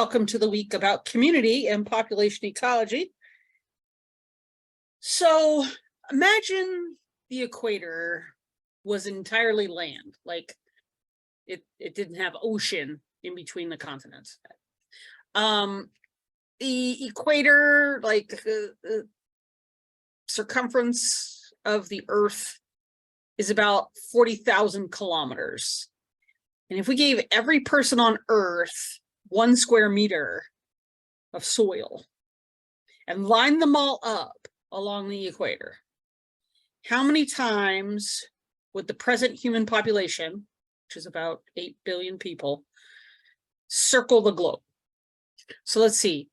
welcome to the week about community and population ecology. So imagine the equator was entirely land, like it didn't have ocean in between the continents. The equator, like circumference of the Earth, is about 40,000 kilometers. And if we gave every person on Earth 1 square meter of soil and lined them all up along the equator, how many times would the present human population, which is about 8 billion people, circle the globe? So let's see,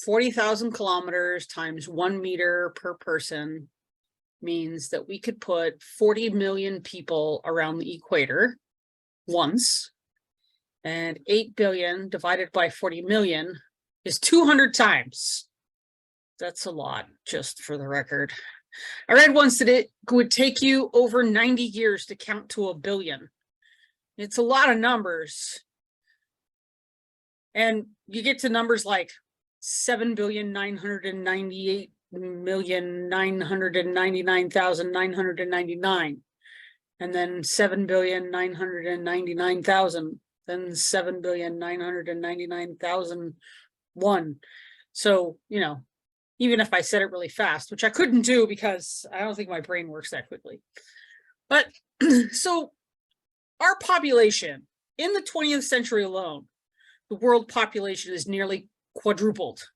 40,000 kilometers times 1 meter per person means that we could put 40 million people around the equator once, and 8 billion divided by 40 million is 200 times. That's a lot, just for the record. I read once that it would take you over 90 years to count to 1 billion. It's a lot of numbers. And you get to numbers like 7,998,999,999, and then 7,999,000, then 7,999,001. So, you know, even if I said it really fast, which I couldn't do because I don't think my brain works that quickly. But so our population in the 20th century alone, the world population is nearly quadrupled.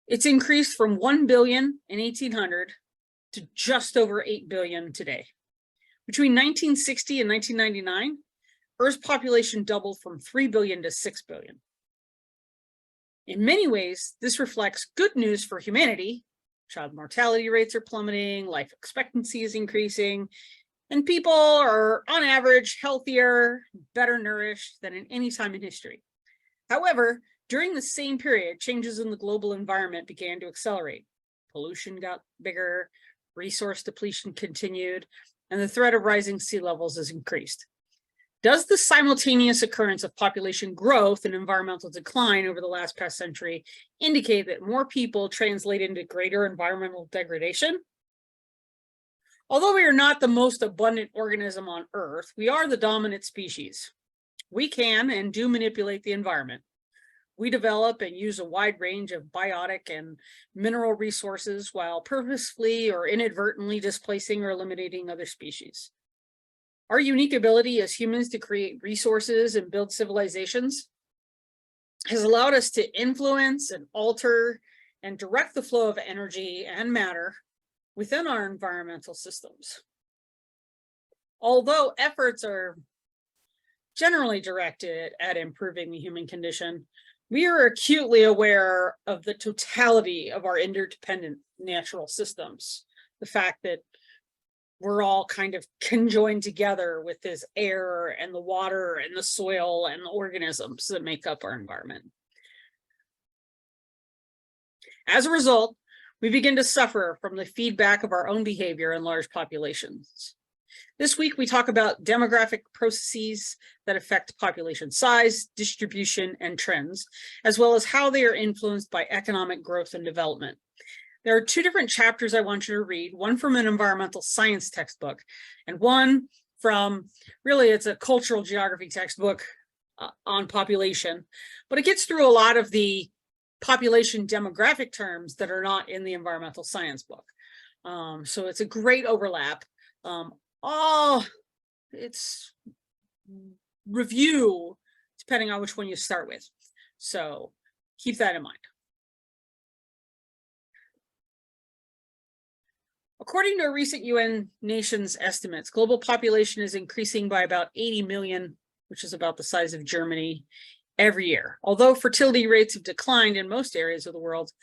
It's increased from 1 billion in 1800 to just over 8 billion today. Between 1960 and 1999, Earth's population doubled from 3 billion to 6 billion. In many ways, this reflects good news for humanity. Child mortality rates are plummeting, life expectancy is increasing, and people are, on average, healthier, better nourished than in any time in history. However, during the same period, changes in the global environment began to accelerate. Pollution got bigger, resource depletion continued, and the threat of rising sea levels has increased. Does the simultaneous occurrence of population growth and environmental decline over the past century indicate that more people translate into greater environmental degradation? Although we are not the most abundant organism on Earth, we are the dominant species. We can and do manipulate the environment. We develop and use a wide range of biotic and mineral resources while purposefully or inadvertently displacing or eliminating other species. Our unique ability as humans to create resources and build civilizations has allowed us to influence and alter and direct the flow of energy and matter within our environmental systems. Although efforts are generally directed at improving the human condition, we are acutely aware of the totality of our interdependent natural systems. The fact that we're all kind of conjoined together with this air and the water and the soil and the organisms that make up our environment. As a result, we begin to suffer from the feedback of our own behavior in large populations. This week, we talk about demographic processes that affect population size, distribution, and trends, as well as how they are influenced by economic growth and development. There are 2 different chapters I want you to read, one from an environmental science textbook, and one from, really, it's a cultural geography textbook on population, but it gets through a lot of the population demographic terms that are not in the environmental science book. So it's a great overlap. It's review, depending on which one you start with. So keep that in mind. According to a recent UN nations estimates, global population is increasing by about 80 million, which is about the size of Germany, every year. Although fertility rates have declined in most areas of the world,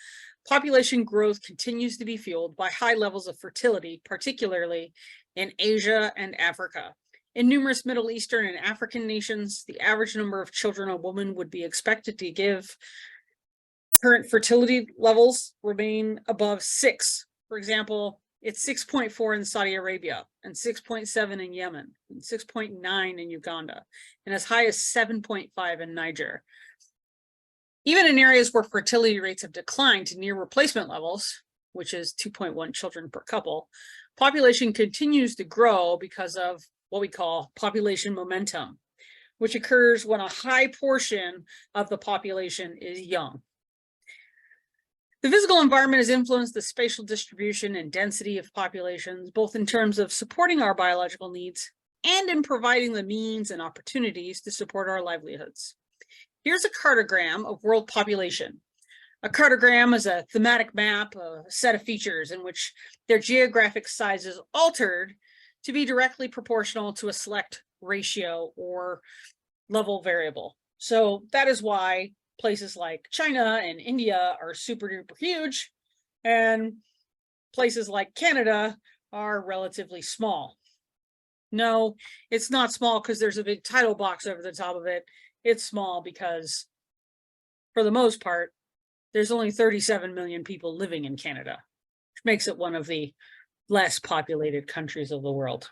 population growth continues to be fueled by high levels of fertility, particularly in Asia and Africa. In numerous Middle Eastern and African nations, the average number of children a woman would be expected to give. Current fertility levels remain above 6. For example, it's 6.4 in Saudi Arabia, and 6.7 in Yemen, and 6.9 in Uganda, and as high as 7.5 in Niger. Even in areas where fertility rates have declined to near replacement levels, which is 2.1 children per couple, population continues to grow because of what we call population momentum, which occurs when a high portion of the population is young. The physical environment has influenced the spatial distribution and density of populations, both in terms of supporting our biological needs and in providing the means and opportunities to support our livelihoods. Here's a cartogram of world population. A cartogram is a thematic map, a set of features in which their geographic size is altered to be directly proportional to a select ratio or level variable. So that is why places like China and India are super duper huge, and places like Canada are relatively small. No, it's not small because there's a big title box over the top of it. It's small because, for the most part, there's only 37 million people living in Canada, which makes it one of the less populated countries of the world.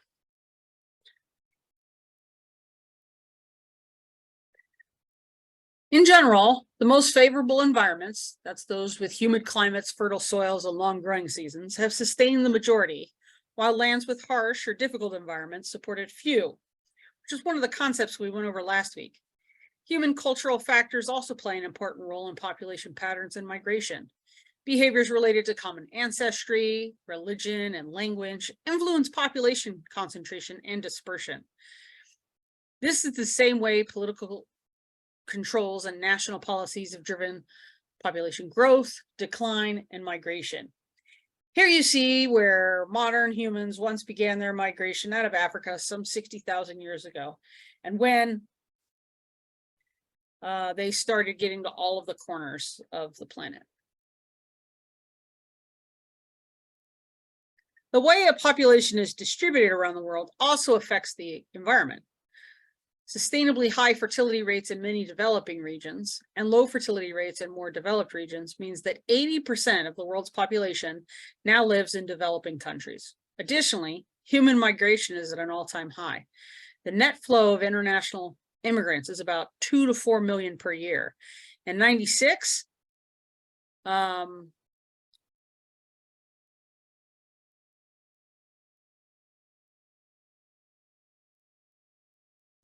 In general, the most favorable environments, that's those with humid climates, fertile soils, and long growing seasons, have sustained the majority, while lands with harsh or difficult environments supported few, which is one of the concepts we went over last week. Human cultural factors also play an important role in population patterns and migration. Behaviors related to common ancestry, religion, and language influence population concentration and dispersion. This is the same way political controls and national policies have driven population growth, decline, and migration. Here you see where modern humans once began their migration out of Africa some 60,000 years ago, and when they started getting to all of the corners of the planet. The way a population is distributed around the world also affects the environment. Sustainably high fertility rates in many developing regions and low fertility rates in more developed regions means that 80% of the world's population now lives in developing countries. Additionally, human migration is at an all-time high. The net flow of international immigrants is about 2 to 4 million per year. In 96, the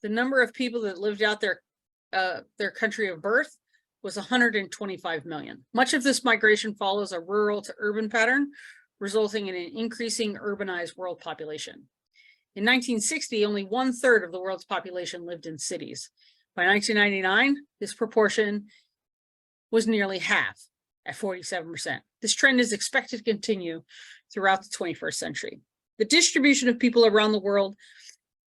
number of people that lived out their country of birth was 125 million. Much of this migration follows a rural to urban pattern, resulting in an increasing urbanized world population. In 1960, only 1/3 of the world's population lived in cities. By 1999, this proportion was nearly half, at 47%. This trend is expected to continue throughout the 21st century. The distribution of people around the world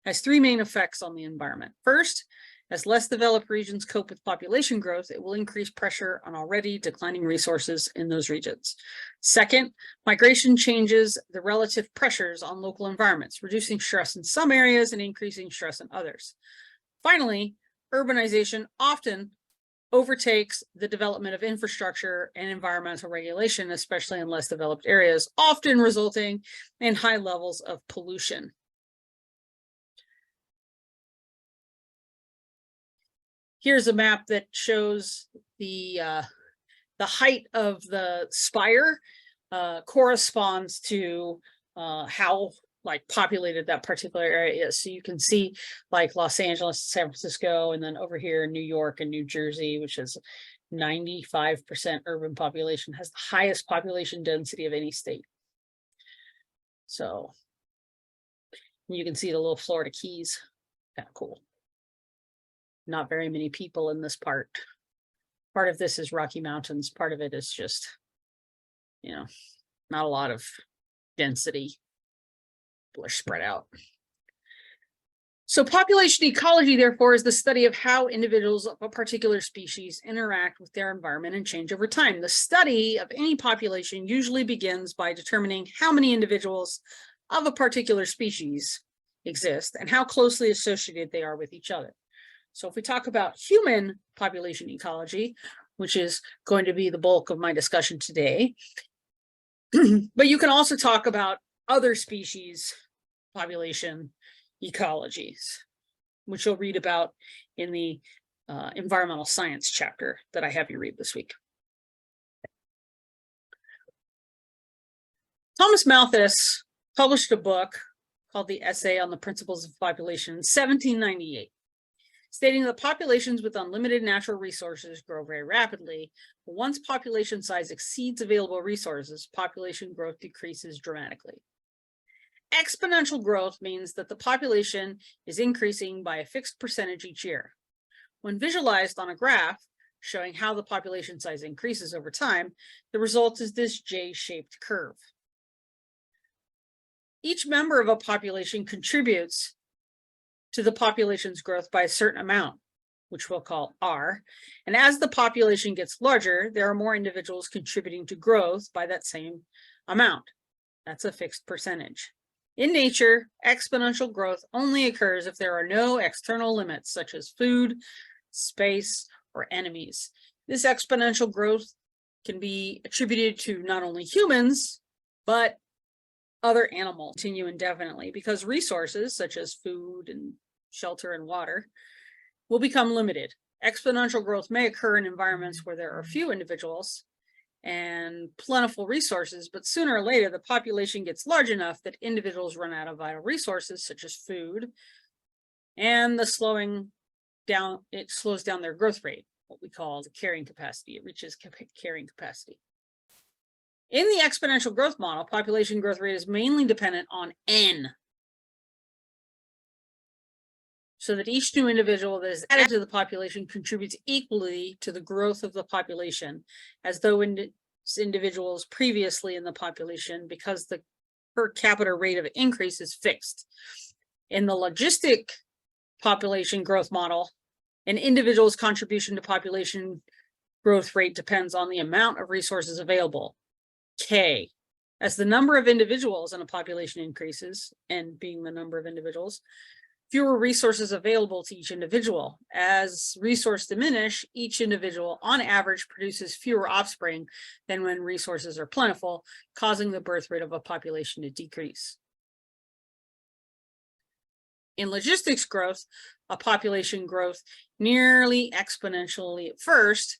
has three main effects on the environment. First, as less developed regions cope with population growth, it will increase pressure on already declining resources in those regions. Second, migration changes the relative pressures on local environments, reducing stress in some areas and increasing stress in others. Finally, urbanization often overtakes the development of infrastructure and environmental regulation, especially in less developed areas, often resulting in high levels of pollution. Here's a map that shows the height of the spire corresponds to how populated that particular area is. So you can see like Los Angeles, San Francisco, and then over here in New York and New Jersey, which is 95% urban population, has the highest population density of any state. So you can see the little Florida Keys, kind of cool. Not very many people in this part. Part of this is Rocky Mountains. Part of it is just, not a lot of density. People are spread out. So population ecology, therefore, is the study of how individuals of a particular species interact with their environment and change over time. The study of any population usually begins by determining how many individuals of a particular species exist and how closely associated they are with each other. So if we talk about human population ecology, which is going to be the bulk of my discussion today, but you can also talk about other species population ecologies, which you'll read about in the environmental science chapter that I have you read this week. Thomas Malthus published a book called The Essay on the Principles of Population in 1798, stating that populations with unlimited natural resources grow very rapidly, but once population size exceeds available resources, population growth decreases dramatically. Exponential growth means that the population is increasing by a fixed percentage each year. When visualized on a graph showing how the population size increases over time, the result is this J-shaped curve. Each member of a population contributes to the population's growth by a certain amount, which we'll call R. And as the population gets larger, there are more individuals contributing to growth by that same amount. That's a fixed percentage. In nature, exponential growth only occurs if there are no external limits, such as food, space, or enemies. This exponential growth can be attributed to not only humans, but other animals continue indefinitely because resources such as food and shelter and water will become limited. Exponential growth may occur in environments where there are few individuals and plentiful resources, but sooner or later the population gets large enough that individuals run out of vital resources such as food, and it slows down their growth rate, what we call the carrying capacity. It reaches carrying capacity. In the exponential growth model, population growth rate is mainly dependent on N, so that each new individual that is added to the population contributes equally to the growth of the population, as though individuals previously in the population, because the per capita rate of increase is fixed. In the logistic population growth model, an individual's contribution to population growth rate depends on the amount of resources available, K. As the number of individuals in a population increases, N being the number of individuals, fewer resources available to each individual. As resources diminish, each individual on average produces fewer offspring than when resources are plentiful, causing the birth rate of a population to decrease. In logistics growth, a population growth nearly exponentially at first.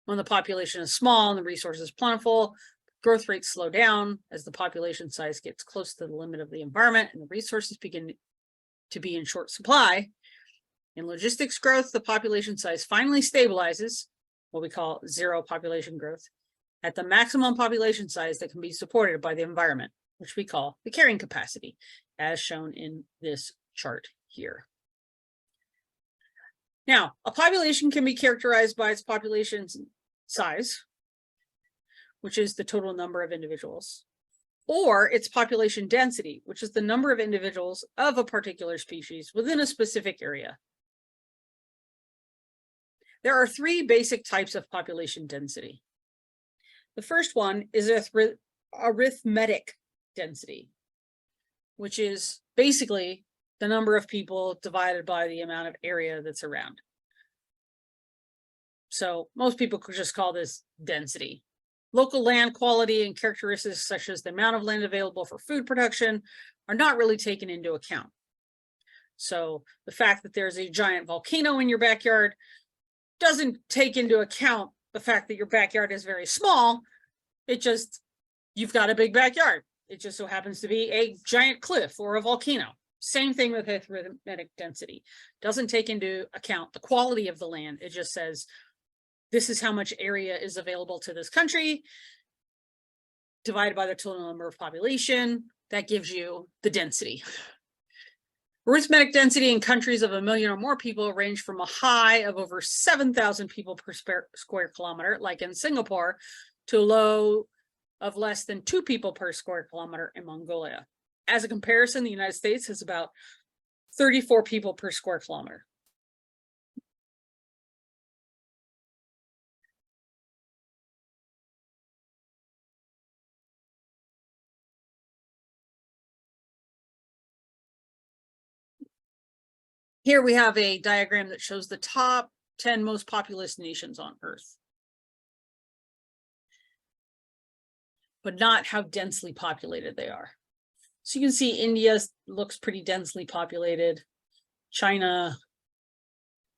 When the population is small and the resources plentiful, growth rates slow down as the population size gets close to the limit of the environment and the resources begin to be in short supply. In logistics growth, the population size finally stabilizes, what we call zero population growth, at the maximum population size that can be supported by the environment, which we call the carrying capacity, as shown in this chart here. Now, a population can be characterized by its population size, which is the total number of individuals, or its population density, which is the number of individuals of a particular species within a specific area. There are three basic types of population density. The first one is arithmetic density, which is basically the number of people divided by the amount of area that's around. So most people could just call this density. Local land quality and characteristics such as the amount of land available for food production are not really taken into account. So the fact that there's a giant volcano in your backyard doesn't take into account the fact that your backyard is very small. It just, you've got a big backyard. It just so happens to be a giant cliff or a volcano. Same thing with arithmetic density. Doesn't take into account the quality of the land. It just says, this is how much area is available to this country, divided by the total number of population. That gives you the density. Arithmetic density in countries of 1 million or more people range from a high of over 7,000 people per square kilometer, like in Singapore, to a low of less than 2 people per square kilometer in Mongolia. As a comparison, the United States has about 34 people per square kilometer. Here we have a diagram that shows the top 10 most populous nations on Earth, but not how densely populated they are. So you can see India looks pretty densely populated. China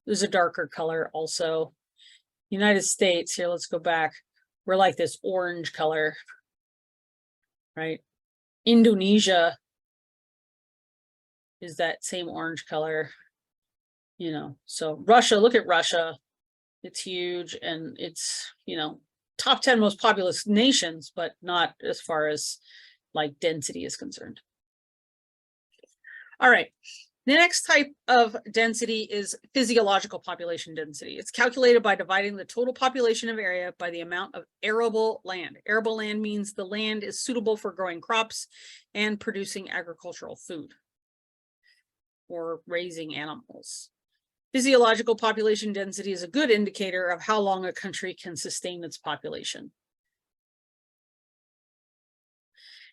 There's a darker color also. United States, here, let's go back. We're like this orange color, right? Indonesia is that same orange color, you know. So Russia, look at Russia. It's huge, and it's, you know, top 10 most populous nations, but not as far as like density is concerned. All right. The next type of density is physiological population density. It's calculated by dividing the total population of area by the amount of arable land. Arable land means the land is suitable for growing crops and producing agricultural food or raising animals. Physiological population density is a good indicator of how long a country can sustain its population.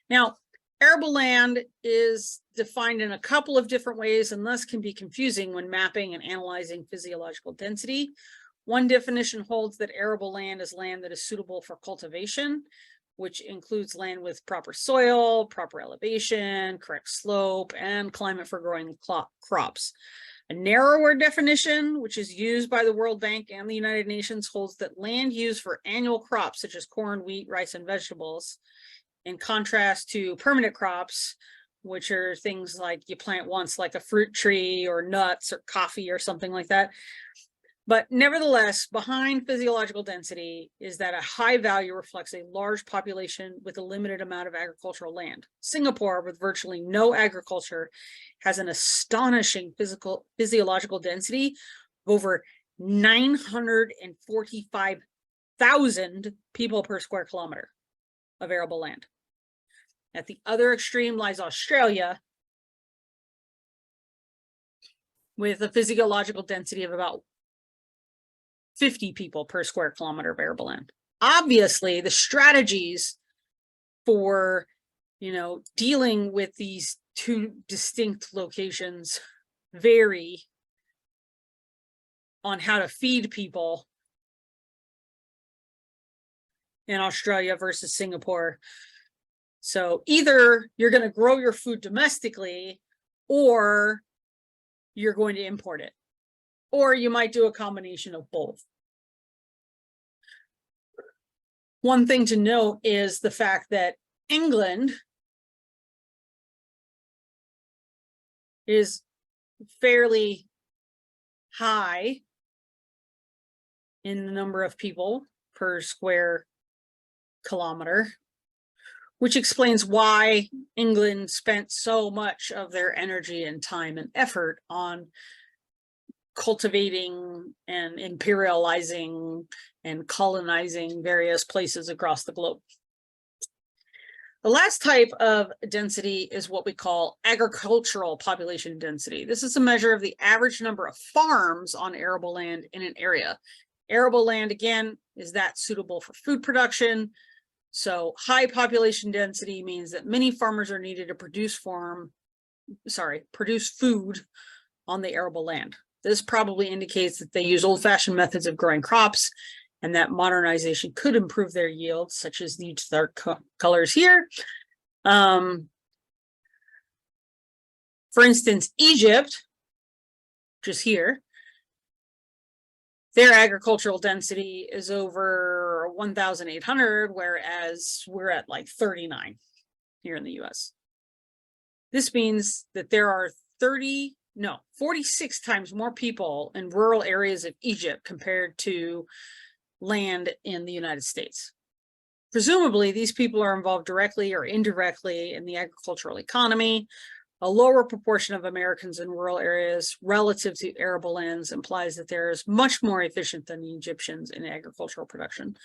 Now, arable land is defined in a couple of different ways and thus can be confusing when mapping and analyzing physiological density. One definition holds that arable land is land that is suitable for cultivation, which includes land with proper soil, proper elevation, correct slope, and climate for growing crops. A narrower definition, which is used by the World Bank and the United Nations, holds that land used for annual crops such as corn, wheat, rice, and vegetables, in contrast to permanent crops, which are things like you plant once, like a fruit tree or nuts or coffee or something like that. But nevertheless, behind physiological density is that a high value reflects a large population with a limited amount of agricultural land. Singapore, with virtually no agriculture, has an astonishing physiological density of over 945,000 people per square kilometer of arable land. At the other extreme lies Australia, with a physiological density of about 50 people per square kilometer of arable land. Obviously, the strategies for, you know, dealing with these two distinct locations vary on how to feed people in Australia versus Singapore. So either you're going to grow your food domestically or you're going to import it. Or you might do a combination of both. One thing to note is the fact that England is fairly high in the number of people per square kilometer, which explains why England spent so much of their energy and time and effort on cultivating and imperializing and colonizing various places across the globe. The last type of density is what we call agricultural population density. This is a measure of the average number of farms on arable land in an area. Arable land, again, is that suitable for food production. So high population density means that many farmers are needed to produce food on the arable land. This probably indicates that they use old-fashioned methods of growing crops and that modernization could improve their yields, such as these dark colors here. For instance, Egypt, which is here, their agricultural density is over 1,800, whereas we're at like 39 here in the US. This means that there are 46 times more people in rural areas of Egypt compared to land in the United States. Presumably, these people are involved directly or indirectly in the agricultural economy. A lower proportion of Americans in rural areas relative to arable lands implies that they're much more efficient than the Egyptians in agricultural production,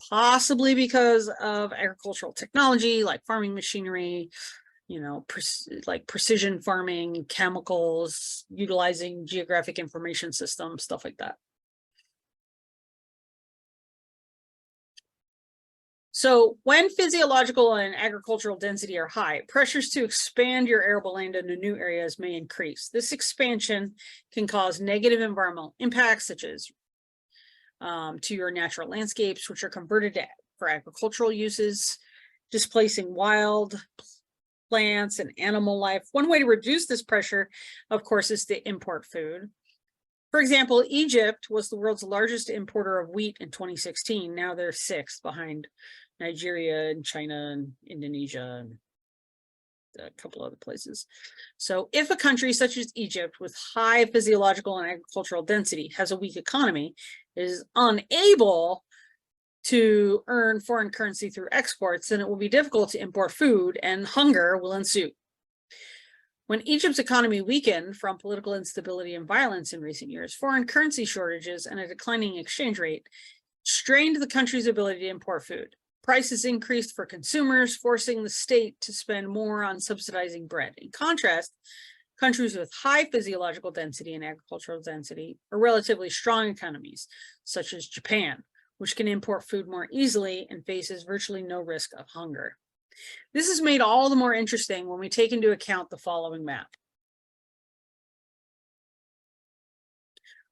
possibly because of agricultural technology like farming machinery, you know, like precision farming, chemicals, utilizing geographic information systems, stuff like that. So when physiological and agricultural density are high, pressures to expand your arable land into new areas may increase. This expansion can cause negative environmental impacts, such as to your natural landscapes, which are converted for agricultural uses, displacing wild plants and animal life. One way to reduce this pressure, of course, is to import food. For example, Egypt was the world's largest importer of wheat in 2016. Now they're sixth behind Nigeria and China and Indonesia and a couple other places. So if a country such as Egypt with high physiological and agricultural density has a weak economy, is unable to earn foreign currency through exports, then it will be difficult to import food and hunger will ensue. When Egypt's economy weakened from political instability and violence in recent years, foreign currency shortages and a declining exchange rate strained the country's ability to import food. Prices increased for consumers, forcing the state to spend more on subsidizing bread. In contrast, countries with high physiological density and agricultural density are relatively strong economies, such as Japan, which can import food more easily and faces virtually no risk of hunger. This is made all the more interesting when we take into account the following map.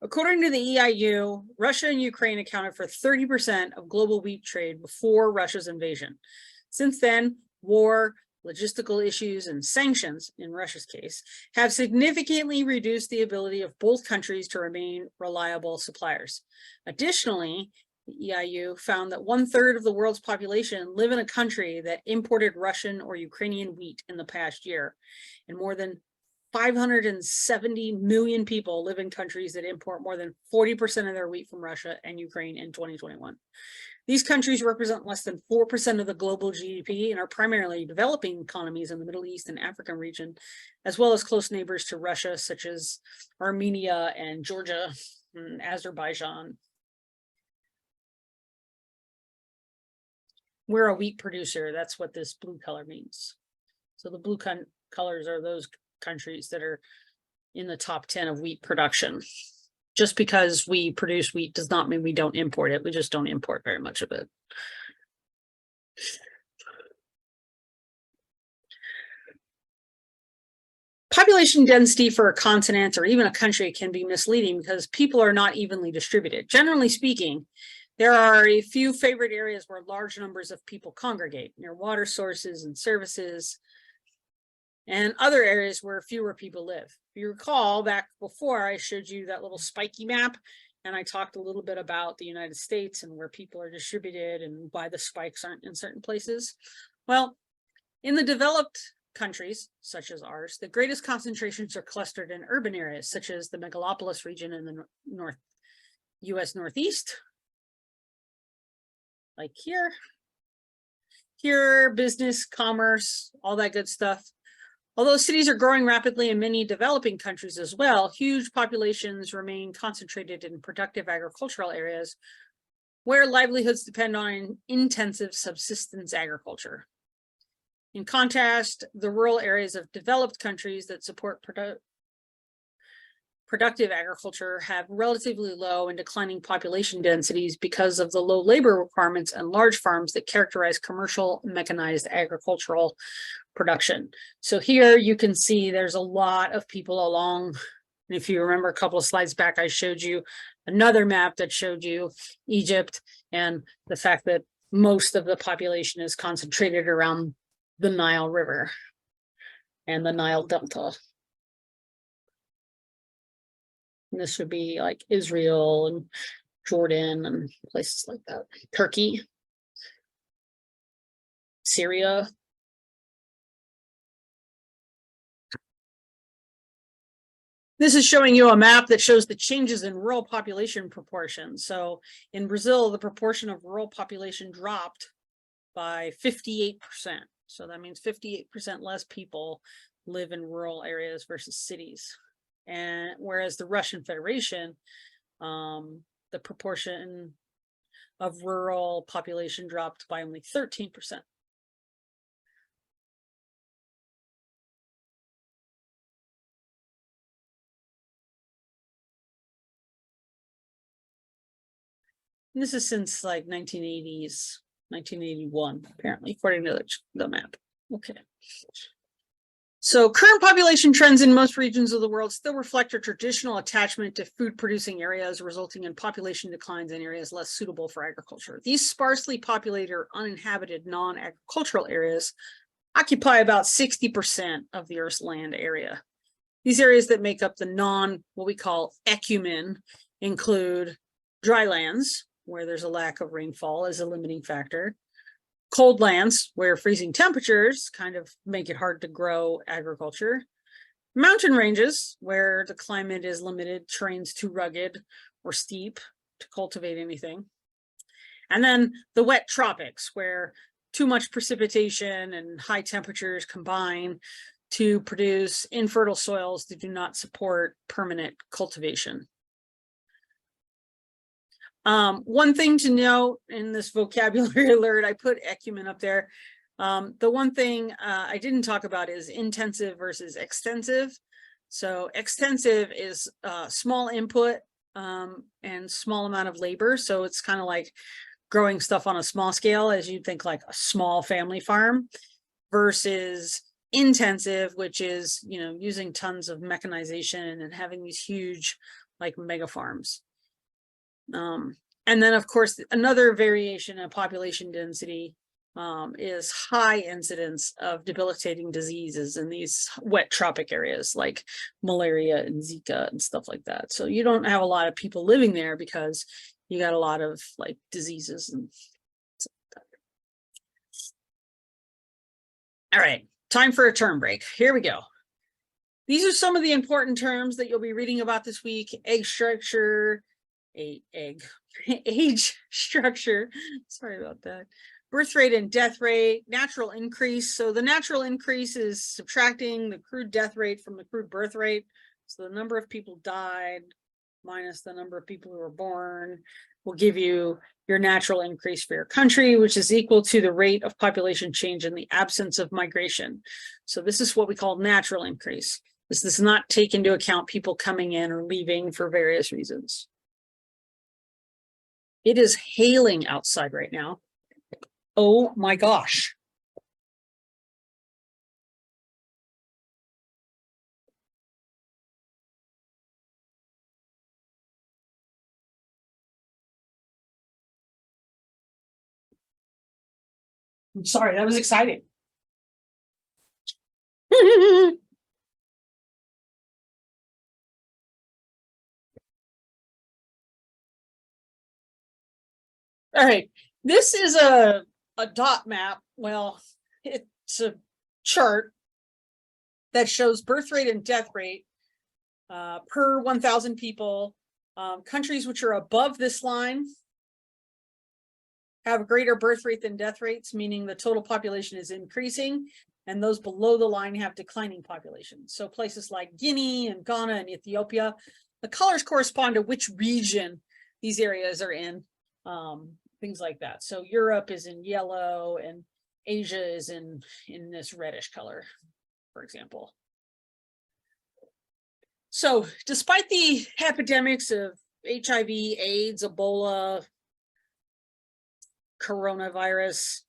According to the EIU, Russia and Ukraine accounted for 30% of global wheat trade before Russia's invasion. Since then, war, logistical issues, and sanctions, in Russia's case, have significantly reduced the ability of both countries to remain reliable suppliers. Additionally, the EIU found that 1/3 of the world's population live in a country that imported Russian or Ukrainian wheat in the past year, and more than 570 million people live in countries that import more than 40% of their wheat from Russia and Ukraine in 2021. These countries represent less than 4% of the global GDP and are primarily developing economies in the Middle East and African region, as well as close neighbors to Russia, such as Armenia and Georgia and Azerbaijan. We're a wheat producer. That's what this blue color means. So the blue colors are those countries that are in the top 10 of wheat production. Just because we produce wheat does not mean we don't import it. We just don't import very much of it. Population density for a continent or even a country can be misleading because people are not evenly distributed. Generally speaking, there are a few favorite areas where large numbers of people congregate, near water sources and services, and other areas where fewer people live. If you recall, back before I showed you that little spiky map, and I talked a little bit about the United States and where people are distributed and why the spikes aren't in certain places. Well, in the developed countries, such as ours, the greatest concentrations are clustered in urban areas, such as the megalopolis region in the US Northeast, like here. Here, business, commerce, all that good stuff. Although cities are growing rapidly in many developing countries as well, huge populations remain concentrated in productive agricultural areas where livelihoods depend on intensive subsistence agriculture. In contrast, the rural areas of developed countries that support productive agriculture have relatively low and declining population densities because of the low labor requirements and large farms that characterize commercial mechanized agricultural production. So here you can see there's a lot of people along. And if you remember a couple of slides back, I showed you another map that showed you Egypt and the fact that most of the population is concentrated around the Nile River and the Nile Delta. And this would be like Israel and Jordan and places like that. Turkey, Syria. This is showing you a map that shows the changes in rural population proportion. So in Brazil, the proportion of rural population dropped by 58%. So that means 58% less people live in rural areas versus cities. And whereas the Russian Federation, the proportion of rural population dropped by only 13%. And this is since like 1980s, 1981, apparently, according to the map. Okay. So current population trends in most regions of the world still reflect a traditional attachment to food-producing areas, resulting in population declines in areas less suitable for agriculture. These sparsely populated or uninhabited non-agricultural areas occupy about 60% of the Earth's land area. These areas that make up the what we call ecumen include dry lands, where there's a lack of rainfall as a limiting factor, cold lands, where freezing temperatures kind of make it hard to grow agriculture, mountain ranges, where the climate is limited, terrain's too rugged or steep to cultivate anything, and then the wet tropics, where too much precipitation and high temperatures combine to produce infertile soils that do not support permanent cultivation. One thing to note in this vocabulary alert, I put ecumen up there. The one thing I didn't talk about is intensive versus extensive. So extensive is small input and small amount of labor. So it's kind of like growing stuff on a small scale, as you'd think like a small family farm, versus intensive, which is, you know, using tons of mechanization and having these huge like mega farms. And then of course, another variation in population density is high incidence of debilitating diseases in these wet tropic areas like malaria and Zika and stuff like that. So you don't have a lot of people living there because you got a lot of like diseases and stuff like that. All right, time for a term break. Here we go. These are some of the important terms that you'll be reading about this week: age structure, age structure, sorry about that, birth rate and death rate, natural increase. So the natural increase is subtracting the crude death rate from the crude birth rate. So the number of people died minus the number of people who were born will give you your natural increase for your country, which is equal to the rate of population change in the absence of migration. So this is what we call natural increase. This does not take into account people coming in or leaving for various reasons. It is hailing outside right now. Oh my gosh. I'm sorry, that was exciting. All right, this is a dot map. Well, it's a chart that shows birth rate and death rate per 1,000 people. Countries which are above this line have a greater birth rate than death rates, meaning the total population is increasing, and those below the line have declining populations. So places like Guinea and Ghana and Ethiopia, the colors correspond to which region these areas are in, things like that. So Europe is in yellow and Asia is in this reddish color, for example. So despite the epidemics of HIV, AIDS, Ebola, coronavirus,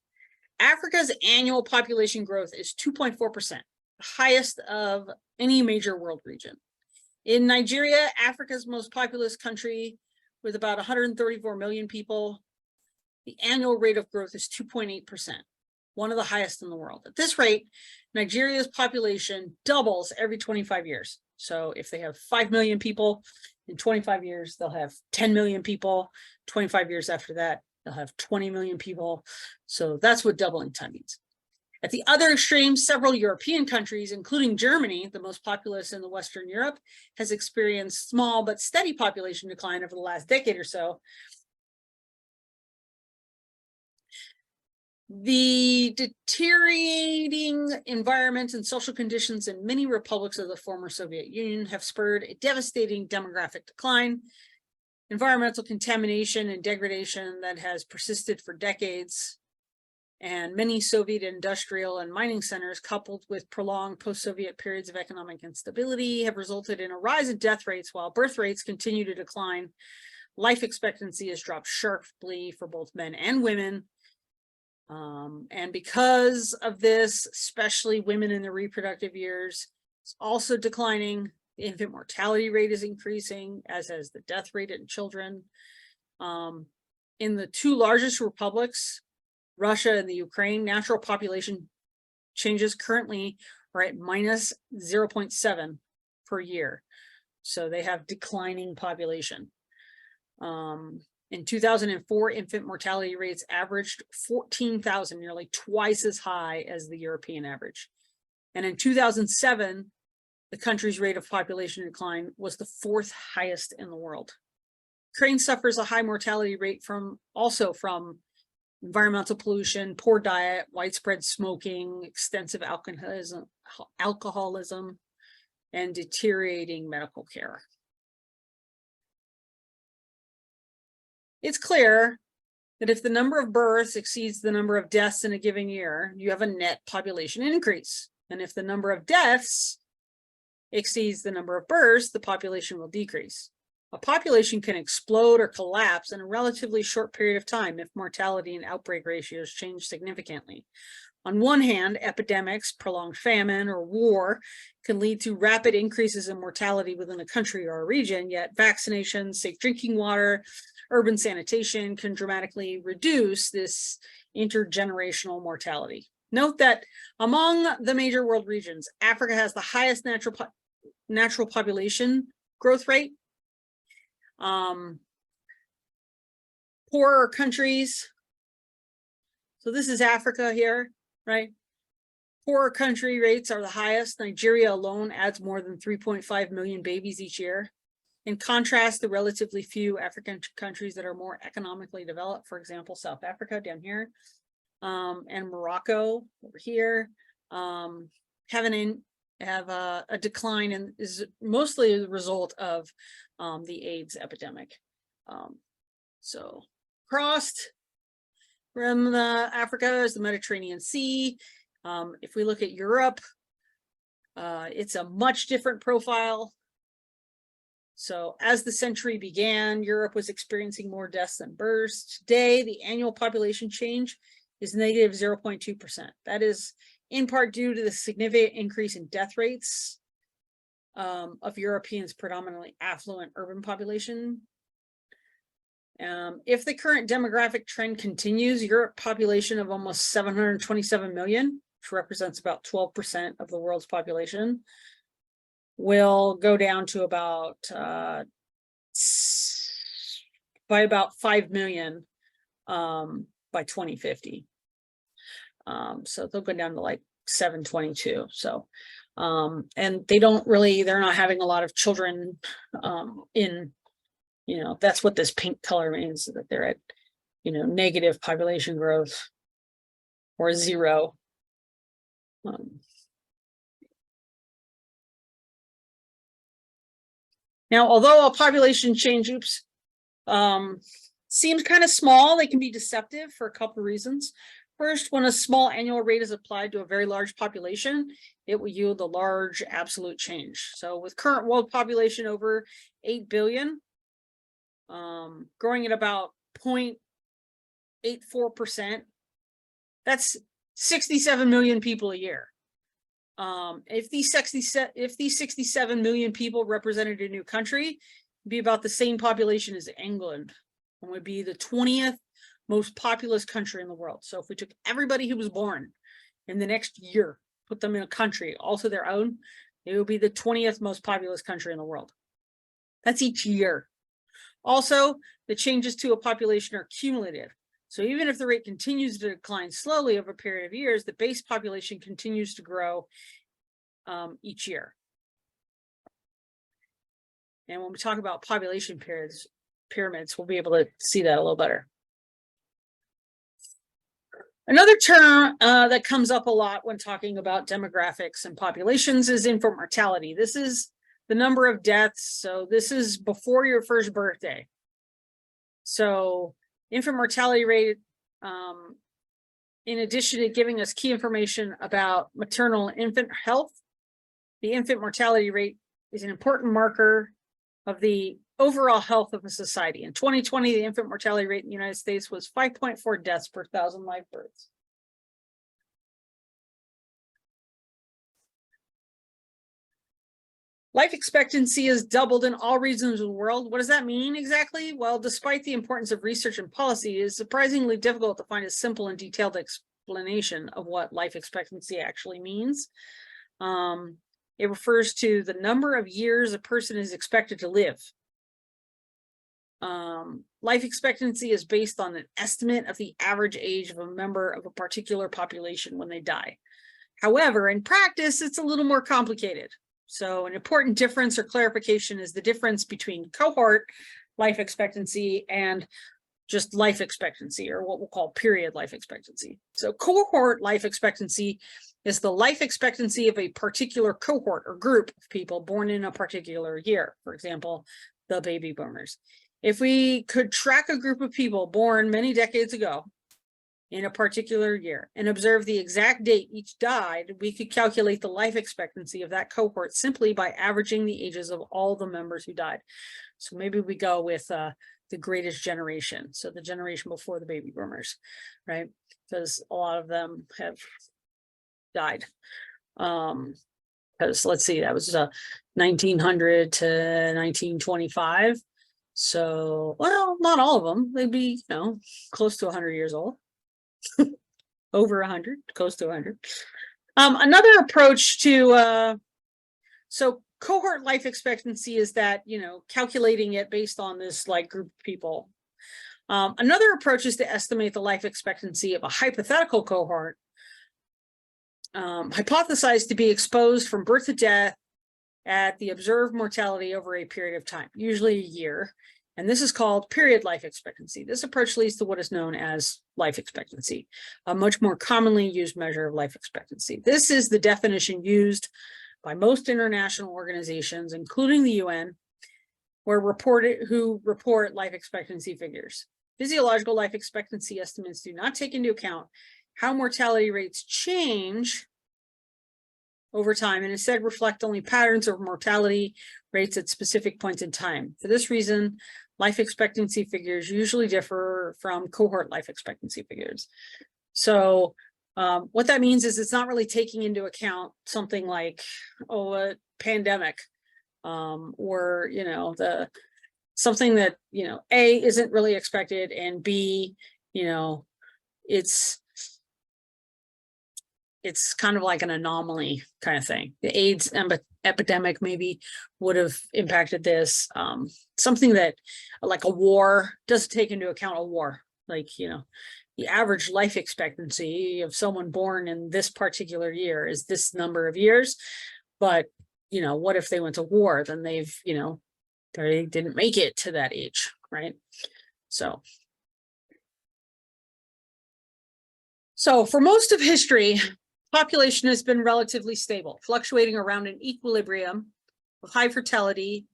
Africa's annual population growth is 2.4%, the highest of any major world region. In Nigeria, Africa's most populous country with about 134 million people, the annual rate of growth is 2.8%, one of the highest in the world. At this rate, Nigeria's population doubles every 25 years. So if they have 5 million people, in 25 years, they'll have 10 million people. 25 years after that, they'll have 20 million people. So that's what doubling time means. At the other extreme, several European countries, including Germany, the most populous in the Western Europe, has experienced small but steady population decline over the last decade or so. The deteriorating environment and social conditions in many republics of the former Soviet Union have spurred a devastating demographic decline. Environmental contamination and degradation that has persisted for decades, and many Soviet industrial and mining centers, coupled with prolonged post-Soviet periods of economic instability, have resulted in a rise in death rates while birth rates continue to decline. Life expectancy has dropped sharply for both men and women. And because of this, especially women in their reproductive years, it's also declining. The infant mortality rate is increasing, as has the death rate in children. In the two largest republics, Russia and the Ukraine, natural population changes currently are at minus 0.7 per year. So they have declining population. In 2004, infant mortality rates averaged 14,000, nearly twice as high as the European average. And in 2007, the country's rate of population decline was the 4th highest in the world. Ukraine suffers a high mortality rate also from environmental pollution, poor diet, widespread smoking, extensive alcoholism, and deteriorating medical care. It's clear that if the number of births exceeds the number of deaths in a given year, you have a net population increase. And if the number of deaths exceeds the number of births, the population will decrease. A population can explode or collapse in a relatively short period of time if mortality and outbreak ratios change significantly. On one hand, epidemics, prolonged famine, or war can lead to rapid increases in mortality within a country or a region, yet vaccinations, safe drinking water, urban sanitation can dramatically reduce this intergenerational mortality. Note that among the major world regions, Africa has the highest natural population growth rate. Poorer countries, so this is Africa here, right? Poorer country rates are the highest. Nigeria alone adds more than 3.5 million babies each year. In contrast, the relatively few African countries that are more economically developed, for example, South Africa down here, and Morocco over here, have a decline, and is mostly the result of the AIDS epidemic. So crossed from Africa is the Mediterranean Sea. If we look at Europe, it's a much different profile. So as the century began, Europe was experiencing more deaths than births. Today, the annual population change is negative 0.2%. That is in part due to the significant increase in death rates of Europeans' predominantly affluent urban population. If the current demographic trend continues, Europe population of almost 727 million, which represents about 12% of the world's population, will go down to about by about 5 million by 2050. So they'll go down to like 722. So and they're not having a lot of children in, that's what this pink color means, that they're at, negative population growth or zero. Now, although a population change, seems kind of small, they can be deceptive for a couple of reasons. First, when a small annual rate is applied to a very large population, it will yield a large absolute change. So with current world population over 8 billion, growing at about 0.84%, that's 67 million people a year. If these 67 million people represented a new country, it'd be about the same population as England, and would be the 20th most populous country in the world. So if we took everybody who was born in the next year, put them in a country all to their own, it would be the 20th most populous country in the world. That's each year. Also, the changes to a population are cumulative. So even if the rate continues to decline slowly over a period of years, the base population continues to grow each year. And when we talk about population pyramids, we'll be able to see that a little better. Another term that comes up a lot when talking about demographics and populations is infant mortality. This is the number of deaths. So this is before your first birthday. So infant mortality rate, in addition to giving us key information about maternal and infant health, the infant mortality rate is an important marker of the overall health of a society. In 2020, the infant mortality rate in the United States was 5.4 deaths per 1,000 live births. Life expectancy has doubled in all regions of the world. What does that mean exactly? Well, despite the importance of research and policy, it is surprisingly difficult to find a simple and detailed explanation of what life expectancy actually means. It refers to the number of years a person is expected to live. Life expectancy is based on an estimate of the average age of a member of a particular population when they die. However, in practice, it's a little more complicated. So an important difference or clarification is the difference between cohort life expectancy and just life expectancy, or what we'll call period life expectancy. So cohort life expectancy is the life expectancy of a particular cohort or group of people born in a particular year. For example, the baby boomers. If we could track a group of people born many decades ago in a particular year and observe the exact date each died, we could calculate the life expectancy of that cohort simply by averaging the ages of all the members who died. So maybe we go with the greatest generation, so the generation before the baby boomers, right? Because a lot of them have died. Because let's see, that was 1900 to 1925. So, well, not all of them. They'd be, close to 100 years old. Over 100, close to 100. Another approach to, so cohort life expectancy is that, calculating it based on this like group of people. Another approach is to estimate the life expectancy of a hypothetical cohort, hypothesized to be exposed from birth to death at the observed mortality over a period of time, usually a year. And this is called period life expectancy. This approach leads to what is known as life expectancy, a much more commonly used measure of life expectancy. This is the definition used by most international organizations, including the UN, who report life expectancy figures. Physiological life expectancy estimates do not take into account how mortality rates change over time, and instead reflect only patterns of mortality rates at specific points in time. For this reason, life expectancy figures usually differ from cohort life expectancy figures. So what that means is it's not really taking into account something like, a pandemic, or, something that, A, isn't really expected, and B, it's kind of like an anomaly kind of thing. The AIDS epidemic maybe would have impacted this. Something that, like a war, doesn't take into account a war. Like, the average life expectancy of someone born in this particular year is this number of years. But, what if they went to war? Then they've, they didn't make it to that age, right? So for most of history, population has been relatively stable, fluctuating around an equilibrium of high fertility,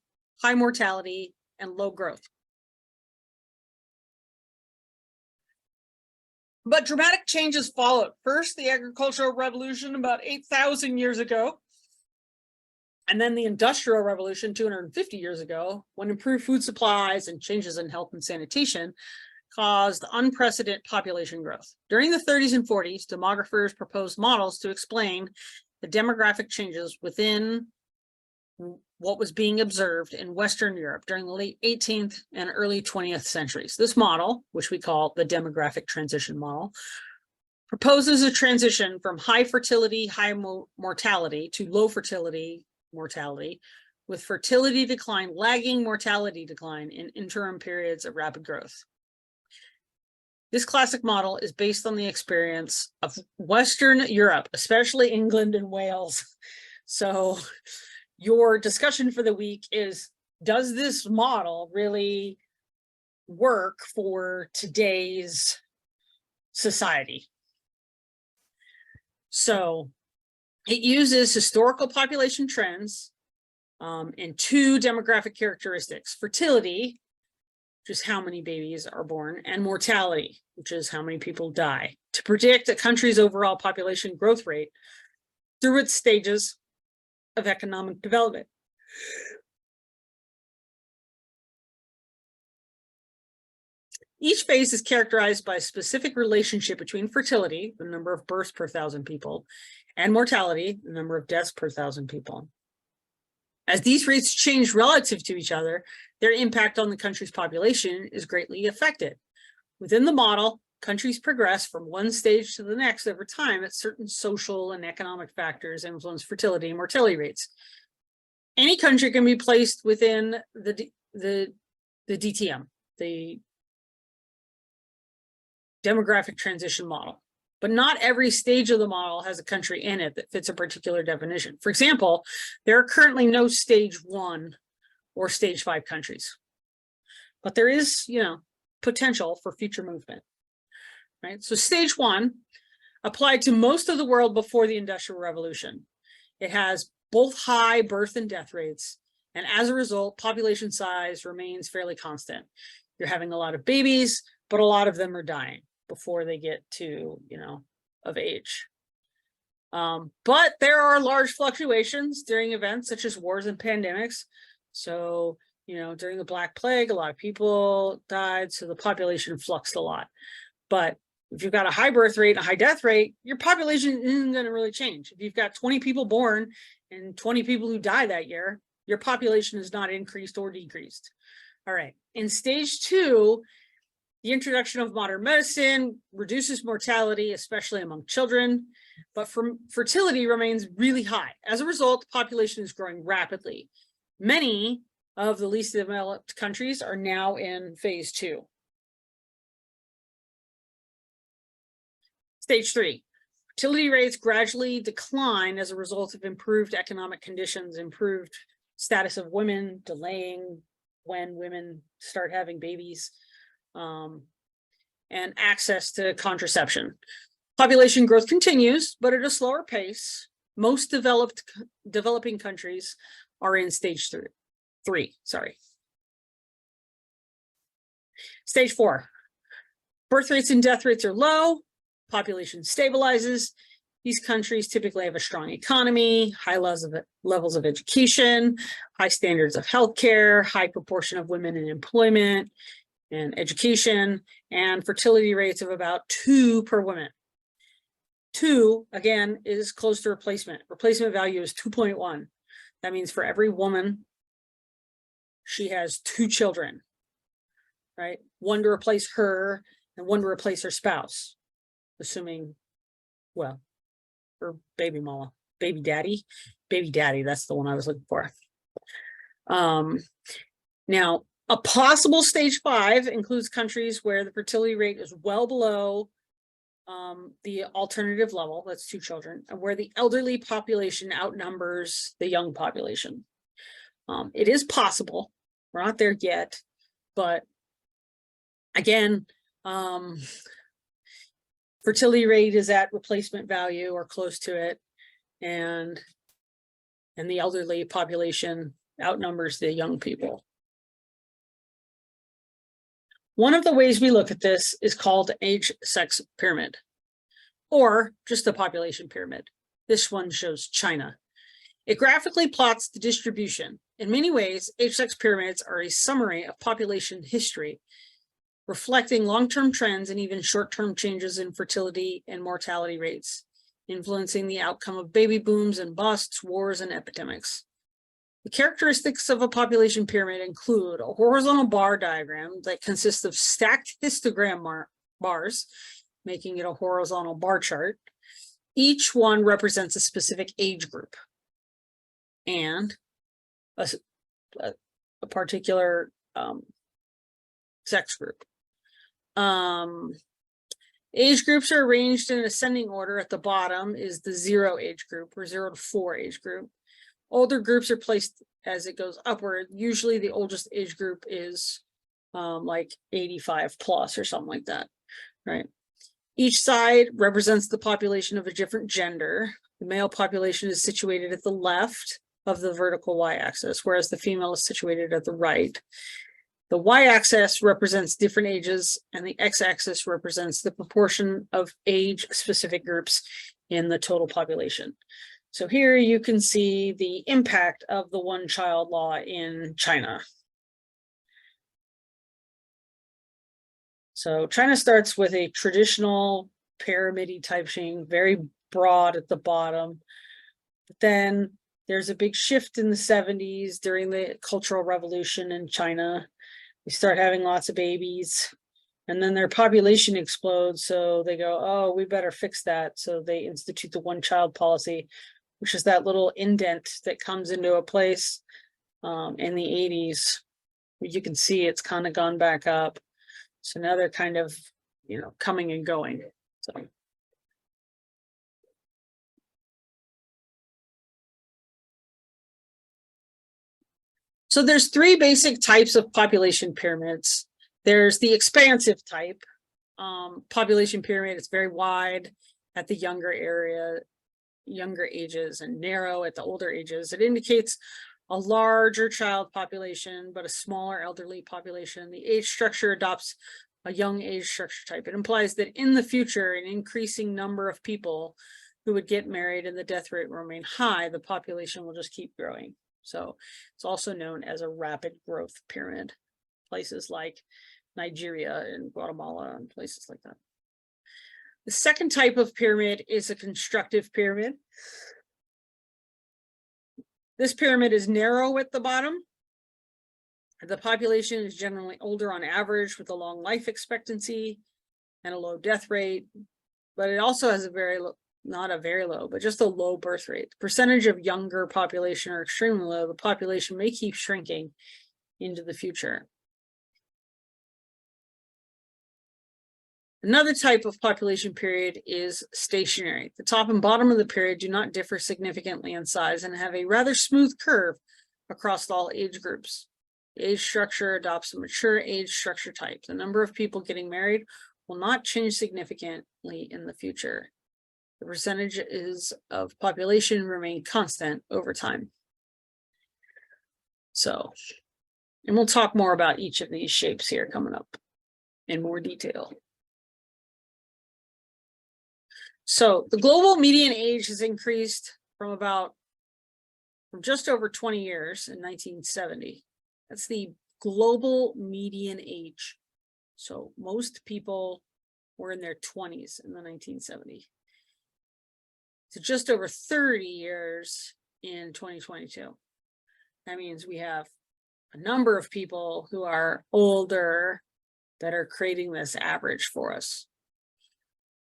high mortality, and low growth. But dramatic changes followed. First, the agricultural revolution about 8,000 years ago, and then the Industrial Revolution 250 years ago, when improved food supplies and changes in health and sanitation caused unprecedented population growth. During the 30s and 40s, demographers proposed models to explain the demographic changes within what was being observed in Western Europe during the late 18th and early 20th centuries. This model, which we call the demographic transition model, proposes a transition from high fertility, high mortality to low fertility, mortality, with fertility decline lagging mortality decline in interim periods of rapid growth. This classic model is based on the experience of Western Europe, especially England and Wales. So your discussion for the week is, does this model really work for today's society? So it uses historical population trends and two demographic characteristics: fertility, which is how many babies are born, and mortality, which is how many people die, to predict a country's overall population growth rate through its stages of economic development. Each phase is characterized by a specific relationship between fertility, the number of births per 1,000 people, and mortality, the number of deaths per 1,000 people. As these rates change relative to each other, their impact on the country's population is greatly affected. Within the model, countries progress from one stage to the next over time as certain social and economic factors influence fertility and mortality rates. Any country can be placed within the DTM, the demographic transition model, but not every stage of the model has a country in it that fits a particular definition. For example, there are currently no stage 1 or stage 5 countries, but there is, potential for future movement, right? So stage 1 applied to most of the world before the Industrial Revolution. It has both high birth and death rates, and as a result, population size remains fairly constant. You're having a lot of babies, but a lot of them are dying before they get to, of age. But there are large fluctuations during events such as wars and pandemics. So, during the Black Plague, a lot of people died, so the population fluxed a lot. But if you've got a high birth rate and a high death rate, your population isn't going to really change. If you've got 20 people born and 20 people who die that year, your population is not increased or decreased. All right. In stage 2, the introduction of modern medicine reduces mortality, especially among children, but fertility remains really high. As a result, the population is growing rapidly. Many of the least developed countries are now in phase 2. Stage 3, fertility rates gradually decline as a result of improved economic conditions, improved status of women, delaying when women start having babies, and access to contraception. Population growth continues, but at a slower pace. Most developing countries are in stage 3. Stage 4, birth rates and death rates are low. Population stabilizes. These countries typically have a strong economy, high levels of education, high standards of healthcare, high proportion of women in employment and education, and fertility rates of about 2 per woman. 2, again, is close to replacement. Replacement value is 2.1. That means for every woman, she has 2 children, right? 1 to replace her and 1 to replace her spouse, assuming, well, her baby mama, baby daddy, that's the one I was looking for. Now, a possible stage 5 includes countries where the fertility rate is well below the alternative level, that's 2 children, and where the elderly population outnumbers the young population. It is possible. We're not there yet, but again, fertility rate is at replacement value or close to it, and the elderly population outnumbers the young people. One of the ways we look at this is called age-sex pyramid, or just the population pyramid. This one shows China. It graphically plots the distribution. In many ways, age-sex pyramids are a summary of population history, reflecting long-term trends and even short-term changes in fertility and mortality rates, influencing the outcome of baby booms and busts, wars, and epidemics. The characteristics of a population pyramid include a horizontal bar diagram that consists of stacked histogram bars, making it a horizontal bar chart. Each one represents a specific age group and a particular sex group. Age groups are arranged in ascending order. At the bottom is the 0 age group, or 0 to 4 age group. Older groups are placed as it goes upward. Usually the oldest age group is like 85 plus or something like that, right? Each side represents the population of a different gender. The male population is situated at the left of the vertical y-axis, whereas the female is situated at the right. The y-axis represents different ages, and the x-axis represents the proportion of age-specific groups in the total population. So here you can see the impact of the one-child law in China. So China starts with a traditional pyramid type shape, very broad at the bottom. But then there's a big shift in the 70s during the Cultural Revolution in China. We start having lots of babies. And then their population explodes, so they go, oh, we better fix that. So they institute the one-child policy, which is that little indent that comes into a place in the 80s. You can see it's kind of gone back up. So now they're kind of, coming and going. So there's three basic types of population pyramids. There's the expansive type population pyramid. It's very wide at the younger ages, and narrow at the older ages. It indicates a larger child population, but a smaller elderly population. The age structure adopts a young age structure type. It implies that in the future, an increasing number of people who would get married and the death rate will remain high, the population will just keep growing. So it's also known as a rapid growth pyramid. Places like Nigeria and Guatemala and places like that. The second type of pyramid is a constructive pyramid. This pyramid is narrow at the bottom. The population is generally older on average with a long life expectancy and a low death rate, but it also has a very low, not a very low, but just a low birth rate. The percentage of younger population are extremely low. The population may keep shrinking into the future. Another type of population period is stationary. The top and bottom of the period do not differ significantly in size and have a rather smooth curve across all age groups. The age structure adopts a mature age structure type. The number of people getting married will not change significantly in the future. The percentages of population remain constant over time. So, and we'll talk more about each of these shapes here coming up in more detail. So the global median age has increased from just over 20 years in 1970. That's the global median age. So most people were in their 20s in the 1970s. To just over 30 years in 2022. That means we have a number of people who are older that are creating this average for us.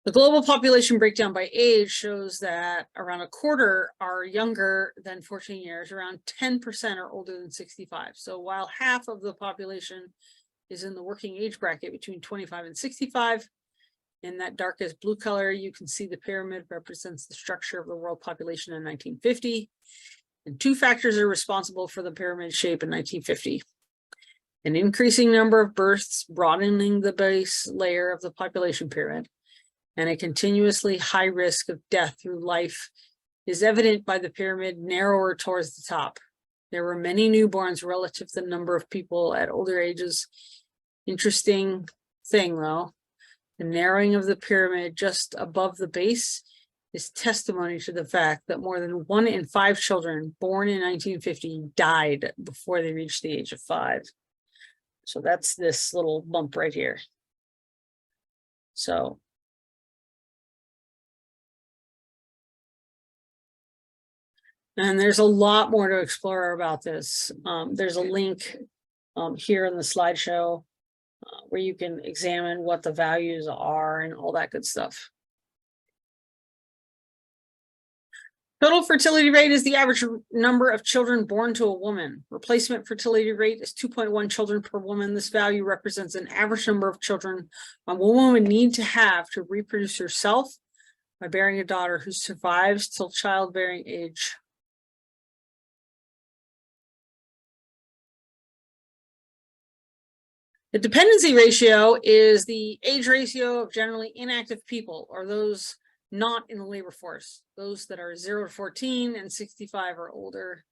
The global population breakdown by age shows that around a quarter are younger than 14 years, around 10% are older than 65. So while half of the population is in the working age bracket between 25 and 65, in that darkest blue color, you can see the pyramid represents the structure of the world population in 1950. And two factors are responsible for the pyramid shape in 1950. An increasing number of births, broadening the base layer of the population pyramid, and a continuously high risk of death through life is evident by the pyramid narrower towards the top. There were many newborns relative to the number of people at older ages. Interesting thing though, the narrowing of the pyramid just above the base is testimony to the fact that more than 1 in 5 children born in 1950 died before they reached the age of 5. So that's this little bump right here. So and there's a lot more to explore about this. There's a link here in the slideshow where you can examine what the values are and all that good stuff. Total fertility rate is the average number of children born to a woman. Replacement fertility rate is 2.1 children per woman. This value represents an average number of children a woman would need to have to reproduce herself by bearing a daughter who survives till childbearing age. The dependency ratio is the age ratio of generally inactive people, or those not in the labor force, those that are 0 to 14 and 65 or older.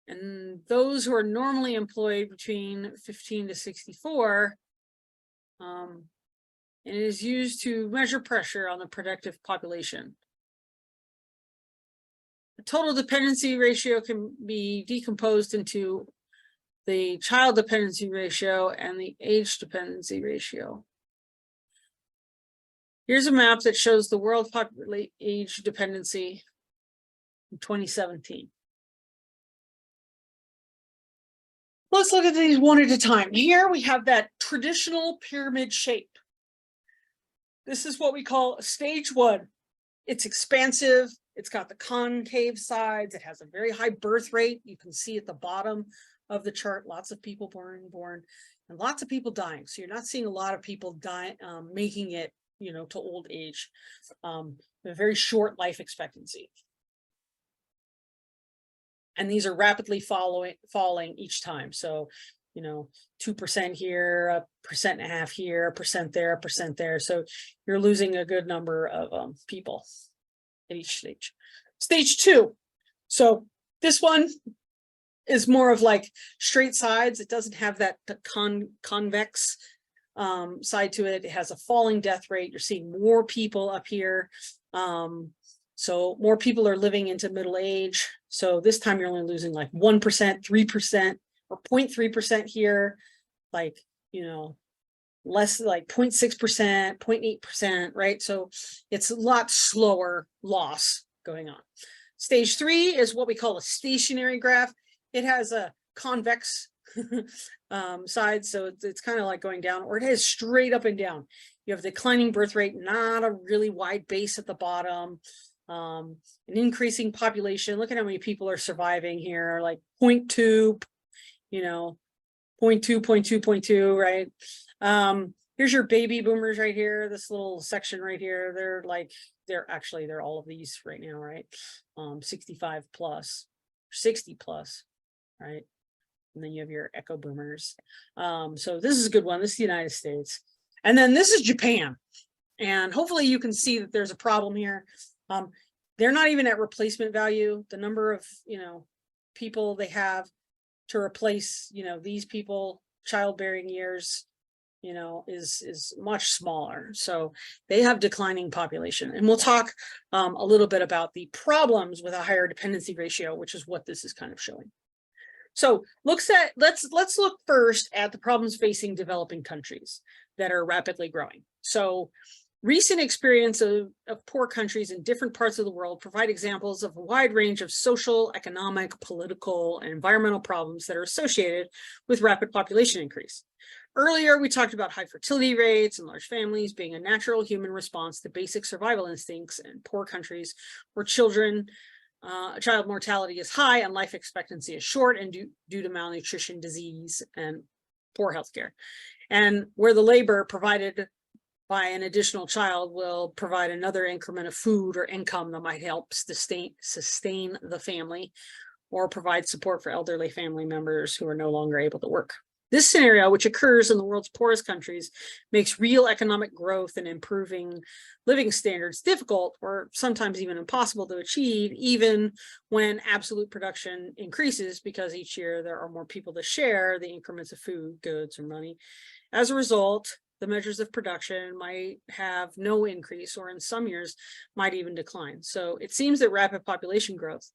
And those who are normally employed between 15 to 64, and it is used to measure pressure on the productive population. The total dependency ratio can be decomposed into the child dependency ratio and the age dependency ratio. Here's a map that shows the world population age dependency in 2017. Let's look at these one at a time. Here we have that traditional pyramid shape. This is what we call stage 1. It's expansive. It's got the concave sides. It has a very high birth rate. You can see at the bottom of the chart, lots of people born, and lots of people dying. So you're not seeing a lot of people die, making it, to old age. A very short life expectancy. And these are rapidly falling each time. So, 2% here, 1.5% here, 1% there, 1% there. So you're losing a good number of people at each stage. Stage 2. So this one is more of like straight sides. It doesn't have that convex side to it. It has a falling death rate. You're seeing more people up here. So more people are living into middle age. So this time you're only losing like 1%, 3%, or 0.3% here, like, less like 0.6%, 0.8%, right? So it's a lot slower loss going on. Stage 3 is what we call a stationary graph. It has a convex side, so it's kind of like going down, or it has straight up and down. You have declining birth rate, not a really wide base at the bottom. An increasing population. Look at how many people are surviving here, like 0.2, 0.2, 0.2, 0.2, right? Here's your baby boomers right here, this little section right here. They're all of these right now, right? 65 plus, 60 plus, right? And then you have your echo boomers. So this is a good one. This is the United States. And then this is Japan. And hopefully you can see that there's a problem here. They're not even at replacement value. The number of, people they have to replace, these people, childbearing years, is much smaller. So they have declining population. And we'll talk a little bit about the problems with a higher dependency ratio, which is what this is kind of showing. So let's look first at the problems facing developing countries that are rapidly growing. So recent experience of poor countries in different parts of the world provide examples of a wide range of social, economic, political, and environmental problems that are associated with rapid population increase. Earlier, we talked about high fertility rates and large families being a natural human response to basic survival instincts in poor countries where child mortality is high and life expectancy is short and due to malnutrition, disease, and poor healthcare. And where the labor provided by an additional child will provide another increment of food or income that might help sustain the family or provide support for elderly family members who are no longer able to work. This scenario, which occurs in the world's poorest countries, makes real economic growth and improving living standards difficult or sometimes even impossible to achieve, even when absolute production increases, because each year there are more people to share the increments of food, goods, or money. As a result, the measures of production might have no increase, or in some years might even decline. So it seems that rapid population growth,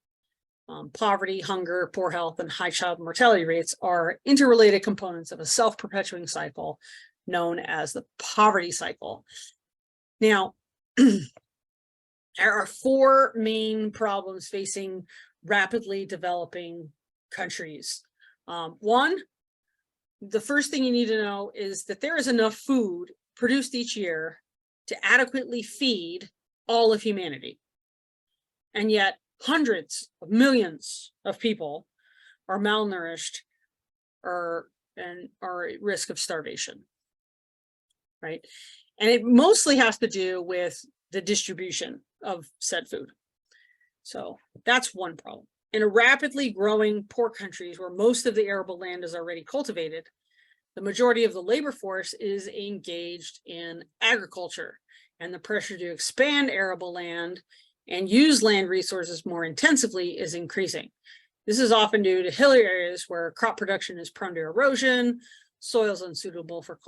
poverty, hunger, poor health, and high child mortality rates are interrelated components of a self-perpetuating cycle known as the poverty cycle. Now, there are 4 main problems facing rapidly developing countries. One, the first thing you need to know is that there is enough food produced each year to adequately feed all of humanity. And yet hundreds of millions of people are malnourished and are at risk of starvation, right? And it mostly has to do with the distribution of said food. So that's one problem. In a rapidly growing poor countries where most of the arable land is already cultivated, the majority of the labor force is engaged in agriculture, and the pressure to expand arable land and use land resources more intensively is increasing. This is often due to hilly areas where crop production is prone to erosion, soils unsuitable for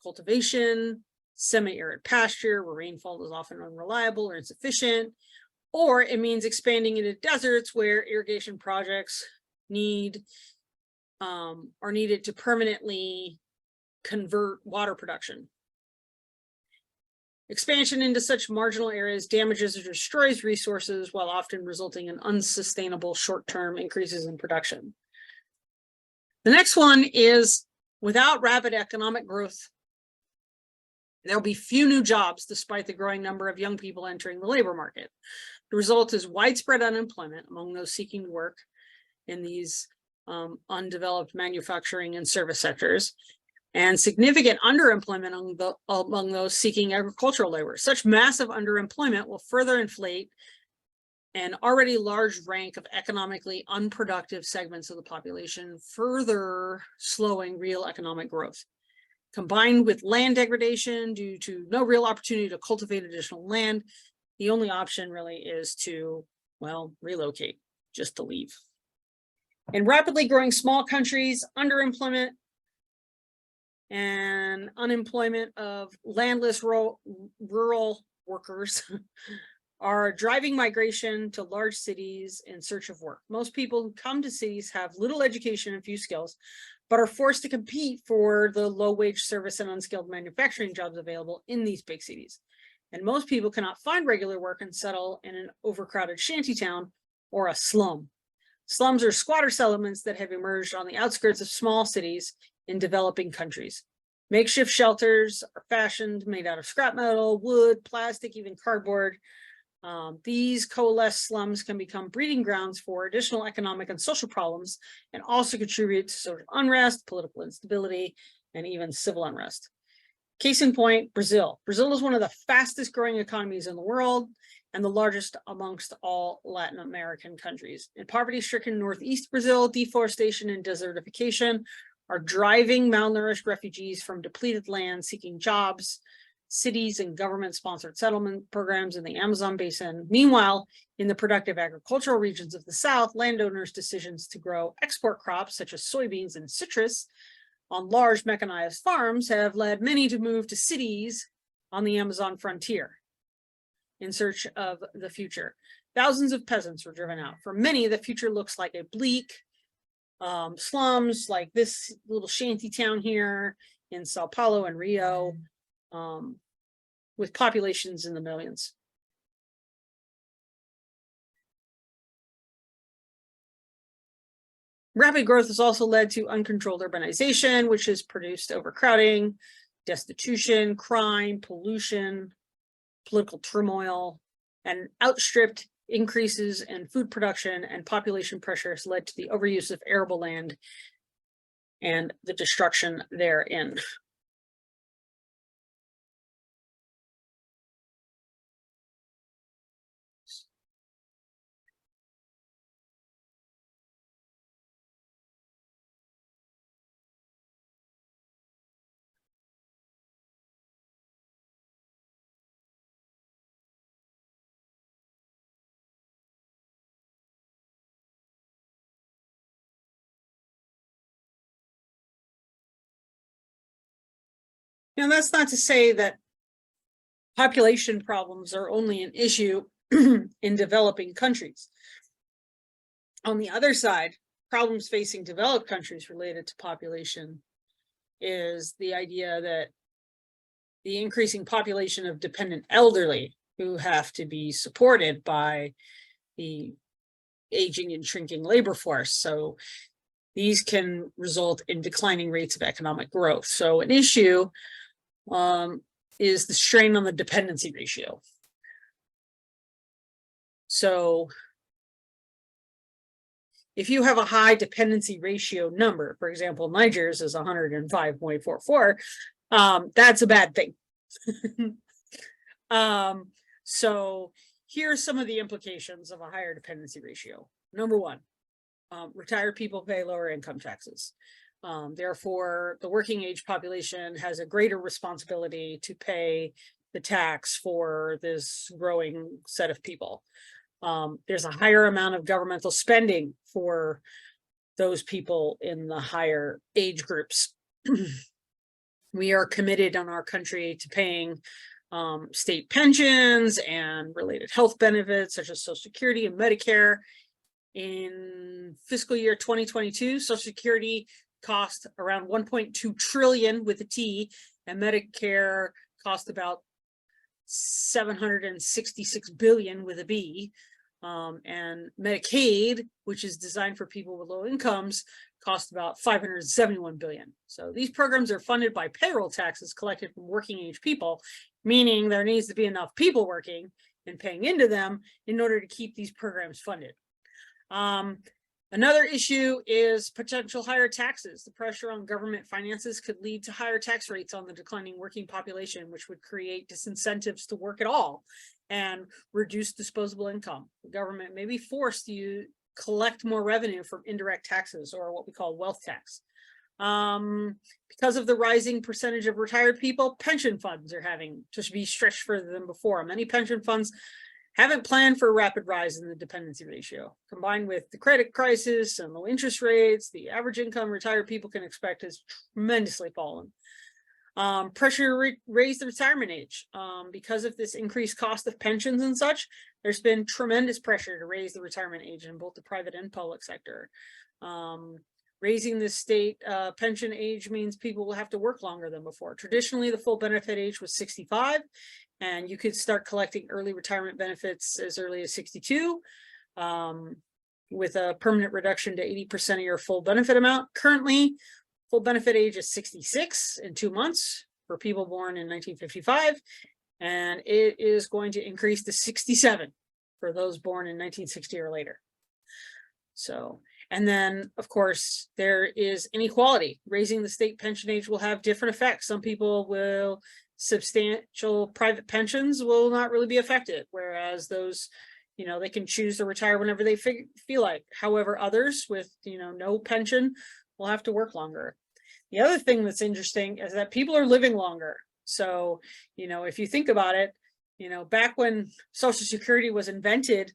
cultivation, semi-arid pasture where rainfall is often unreliable or insufficient, or it means expanding into deserts where irrigation projects are needed to permanently convert water production. Expansion into such marginal areas damages or destroys resources while often resulting in unsustainable short-term increases in production. The next one is, without rapid economic growth, there'll be few new jobs despite the growing number of young people entering the labor market. The result is widespread unemployment among those seeking work in these undeveloped manufacturing and service sectors, and significant underemployment among those seeking agricultural labor. Such massive underemployment will further inflate an already large rank of economically unproductive segments of the population, further slowing real economic growth. Combined with land degradation due to no real opportunity to cultivate additional land, the only option really is to, well, relocate, just to leave. In rapidly growing small countries, underemployment and unemployment of landless rural workers are driving migration to large cities in search of work. Most people who come to cities have little education and few skills, but are forced to compete for the low-wage service and unskilled manufacturing jobs available in these big cities. And most people cannot find regular work and settle in an overcrowded shantytown or a slum. Slums are squatter settlements that have emerged on the outskirts of small cities in developing countries. Makeshift shelters are fashioned, made out of scrap metal, wood, plastic, even cardboard. These coalesced slums can become breeding grounds for additional economic and social problems, and also contribute to social unrest, political instability, and even civil unrest. Case in point, Brazil. Brazil is one of the fastest growing economies in the world and the largest amongst all Latin American countries. In poverty-stricken Northeast Brazil, deforestation and desertification are driving malnourished refugees from depleted land seeking jobs, cities, and government-sponsored settlement programs in the Amazon basin. Meanwhile, in the productive agricultural regions of the South, landowners' decisions to grow export crops such as soybeans and citrus on large mechanized farms have led many to move to cities on the Amazon frontier in search of the future. Thousands of peasants were driven out. For many, the future looks like a bleak slums like this little shanty town here in Sao Paulo and Rio, with populations in the millions. Rapid growth has also led to uncontrolled urbanization, which has produced overcrowding, destitution, crime, pollution, political turmoil, and outstripped increases in food production and population pressure has led to the overuse of arable land and the destruction therein. Now, that's not to say that population problems are only an issue in developing countries. On the other side, problems facing developed countries related to population is the idea that the increasing population of dependent elderly who have to be supported by the aging and shrinking labor force. So these can result in declining rates of economic growth. So an issue is the strain on the dependency ratio. So if you have a high dependency ratio number, for example, Niger's is 105.44, that's a bad thing. So here are some of the implications of a higher dependency ratio. Number one, retired people pay lower income taxes. Therefore, the working age population has a greater responsibility to pay the tax for this growing set of people. There's a higher amount of governmental spending for those people in the higher age groups. We are committed in our country to paying state pensions and related health benefits such as Social Security and Medicare. In fiscal year 2022, Social Security cost around 1.2 trillion with a T, and Medicare cost about 766 billion with a B. And Medicaid, which is designed for people with low incomes, cost about $571 billion. So these programs are funded by payroll taxes collected from working age people, meaning there needs to be enough people working and paying into them in order to keep these programs funded. Another issue is potential higher taxes. The pressure on government finances could lead to higher tax rates on the declining working population, which would create disincentives to work at all and reduce disposable income. The government may be forced to collect more revenue from indirect taxes, or what we call wealth tax. Because of the rising percentage of retired people, pension funds are having to be stretched further than before. Many pension funds haven't planned for a rapid rise in the dependency ratio. Combined with the credit crisis and low interest rates, the average income retired people can expect has tremendously fallen. Pressure to raise the retirement age. Because of this increased cost of pensions and such, there's been tremendous pressure to raise the retirement age in both the private and public sector. Raising the state pension age means people will have to work longer than before. Traditionally, the full benefit age was 65, and you could start collecting early retirement benefits as early as 62, with a permanent reduction to 80% of your full benefit amount. Currently, full benefit age is 66 in 2 months for people born in 1955, and it is going to increase to 67 for those born in 1960 or later. So, and then, of course, there is inequality. Raising the state pension age will have different effects. Some people will, substantial private pensions will not really be affected, whereas those, they can choose to retire whenever they feel like. However, others with, no pension will have to work longer. The other thing that's interesting is that people are living longer. So, if you think about it, back when Social Security was invented,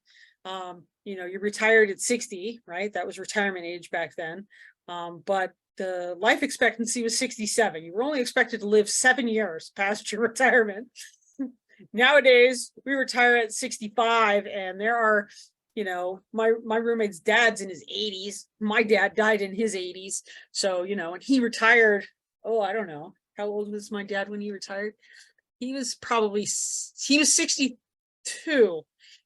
you retired at 60, right? That was retirement age back then. But the life expectancy was 67. You were only expected to live 7 years past your retirement. Nowadays, we retire at 65, and there are, my roommate's dad's in his 80s. My dad died in his 80s. So, and he retired, I don't know. How old was my dad when he retired? He was 62.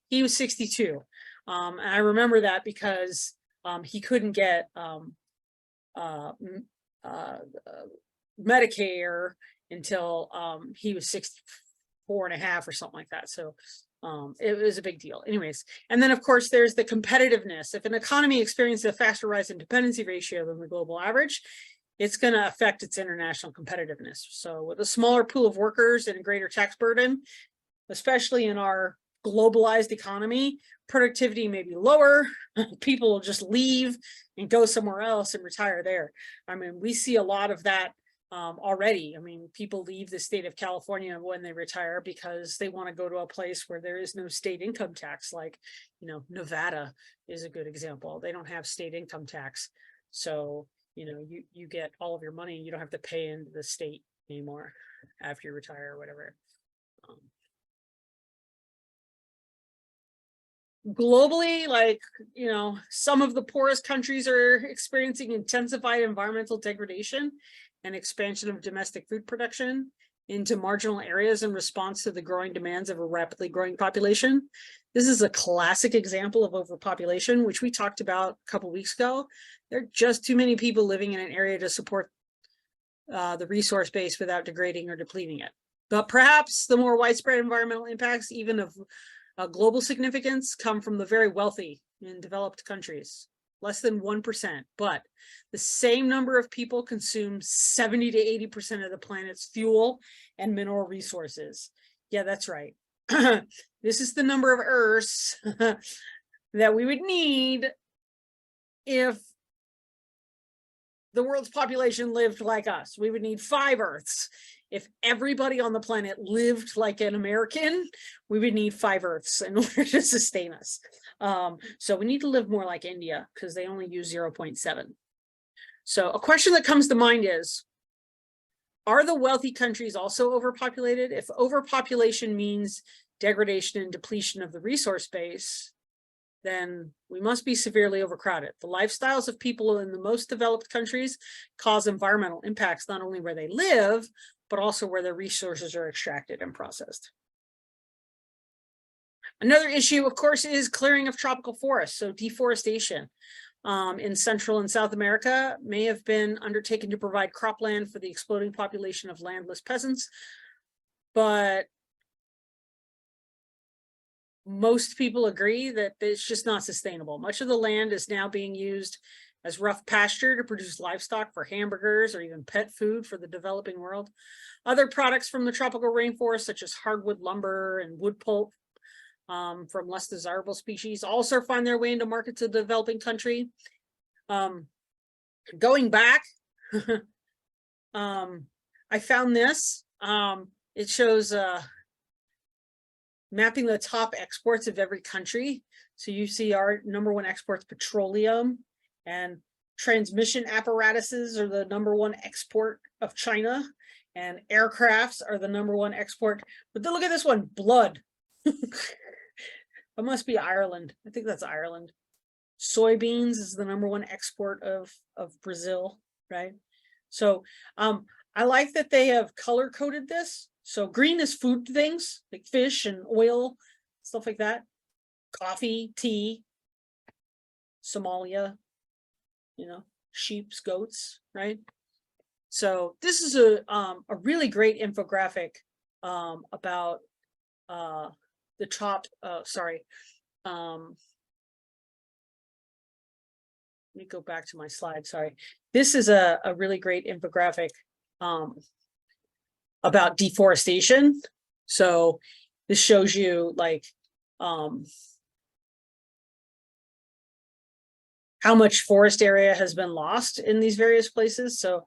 He was 62. And I remember that because he couldn't get Medicare until he was 64 and a half or something like that. So it was a big deal. Anyways, and then of course there's the competitiveness. If an economy experiences a faster rise in dependency ratio than the global average, it's going to affect its international competitiveness. So with a smaller pool of workers and a greater tax burden, especially in our globalized economy, productivity may be lower. People will just leave and go somewhere else and retire there. I mean, we see a lot of that already. I mean, people leave the state of California when they retire because they want to go to a place where there is no state income tax. Like, Nevada is a good example. They don't have state income tax. So, you get all of your money. You don't have to pay into the state anymore after you retire or whatever. Globally, some of the poorest countries are experiencing intensified environmental degradation and expansion of domestic food production into marginal areas in response to the growing demands of a rapidly growing population. This is a classic example of overpopulation, which we talked about a couple of weeks ago. There are just too many people living in an area to support the resource base without degrading or depleting it. But perhaps the more widespread environmental impacts, even of global significance, come from the very wealthy in developed countries, less than 1%, but the same number of people consume 70 to 80% of the planet's fuel and mineral resources. Yeah, that's right. This is the number of Earths that we would need if the world's population lived like us. We would need 5 Earths. If everybody on the planet lived like an American, we would need 5 Earths in order to sustain us. So we need to live more like India because they only use 0.7. So a question that comes to mind is, are the wealthy countries also overpopulated? If overpopulation means degradation and depletion of the resource base, then we must be severely overcrowded. The lifestyles of people in the most developed countries cause environmental impacts, not only where they live, but also where their resources are extracted and processed. Another issue, of course, is clearing of tropical forests, so deforestation. in Central and South America may have been undertaken to provide cropland for the exploding population of landless peasants, but most people agree that it's just not sustainable. Much of the land is now being used as rough pasture to produce livestock for hamburgers or even pet food for the developing world. Other products from the tropical rainforest, such as hardwood lumber and wood pulp from less desirable species, also find their way into markets of the developing country. Going back, I found this. It shows mapping the top exports of every country. So you see our #1 exports petroleum, and transmission apparatuses are the #1 export of China, and aircrafts are the #1 export. But then look at this one, blood. It must be Ireland. I think that's Ireland. Soybeans is the #1 export of Brazil, right? So I like that they have color coded this. So green is food things like fish and oil, stuff like that. Coffee, tea, Somalia, sheep's, goats, right? So this is a really great infographic about the top. Let me go back to my slide. Sorry. This is a really great infographic about deforestation. So this shows you like how much forest area has been lost in these various places. So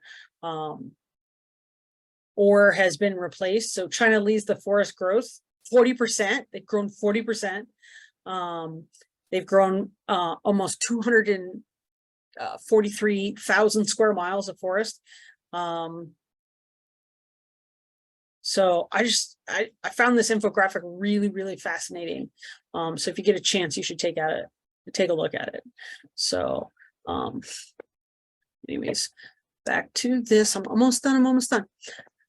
or has been replaced. So China leads the forest growth 40%. They've grown 40%. They've grown almost 243,000 square miles of forest. So I found this infographic really, really fascinating. So if you get a chance, you should take a look at it. So anyways, back to this. I'm almost done.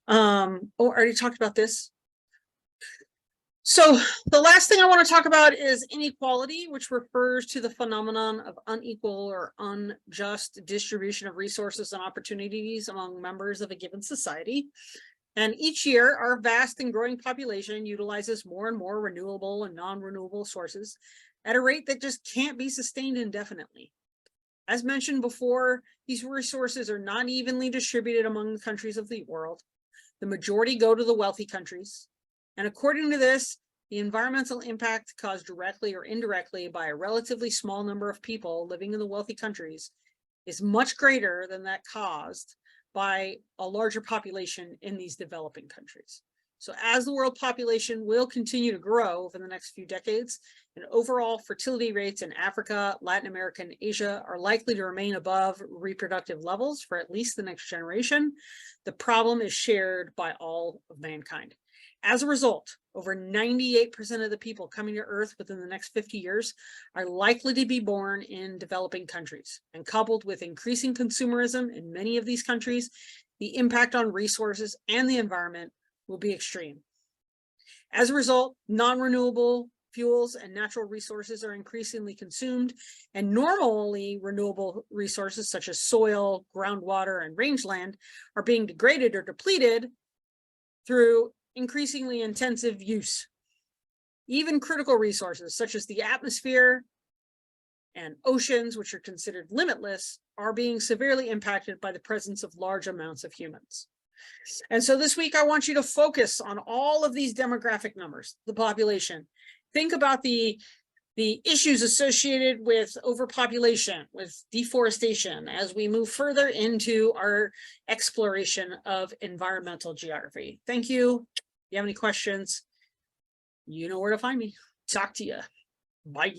I already talked about this. So the last thing I want to talk about is inequality, which refers to the phenomenon of unequal or unjust distribution of resources and opportunities among members of a given society. And each year, our vast and growing population utilizes more and more renewable and non-renewable sources at a rate that just can't be sustained indefinitely. As mentioned before, these resources are not evenly distributed among the countries of the world. The majority go to the wealthy countries. And according to this, the environmental impact caused directly or indirectly by a relatively small number of people living in the wealthy countries is much greater than that caused by a larger population in these developing countries. So as the world population will continue to grow over the next few decades, and overall fertility rates in Africa, Latin America, and Asia are likely to remain above reproductive levels for at least the next generation, the problem is shared by all of mankind. As a result, over 98% of the people coming to Earth within the next 50 years are likely to be born in developing countries. And coupled with increasing consumerism in many of these countries, the impact on resources and the environment will be extreme. As a result, non-renewable fuels and natural resources are increasingly consumed, and normally renewable resources such as soil, groundwater, and rangeland are being degraded or depleted through increasingly intensive use. Even critical resources such as the atmosphere and oceans, which are considered limitless, are being severely impacted by the presence of large amounts of humans. And so this week, I want you to focus on all of these demographic numbers, the population. Think about the issues associated with overpopulation, with deforestation, as we move further into our exploration of environmental geography. Thank you. If you have any questions, you know where to find me. Talk to you. Bye.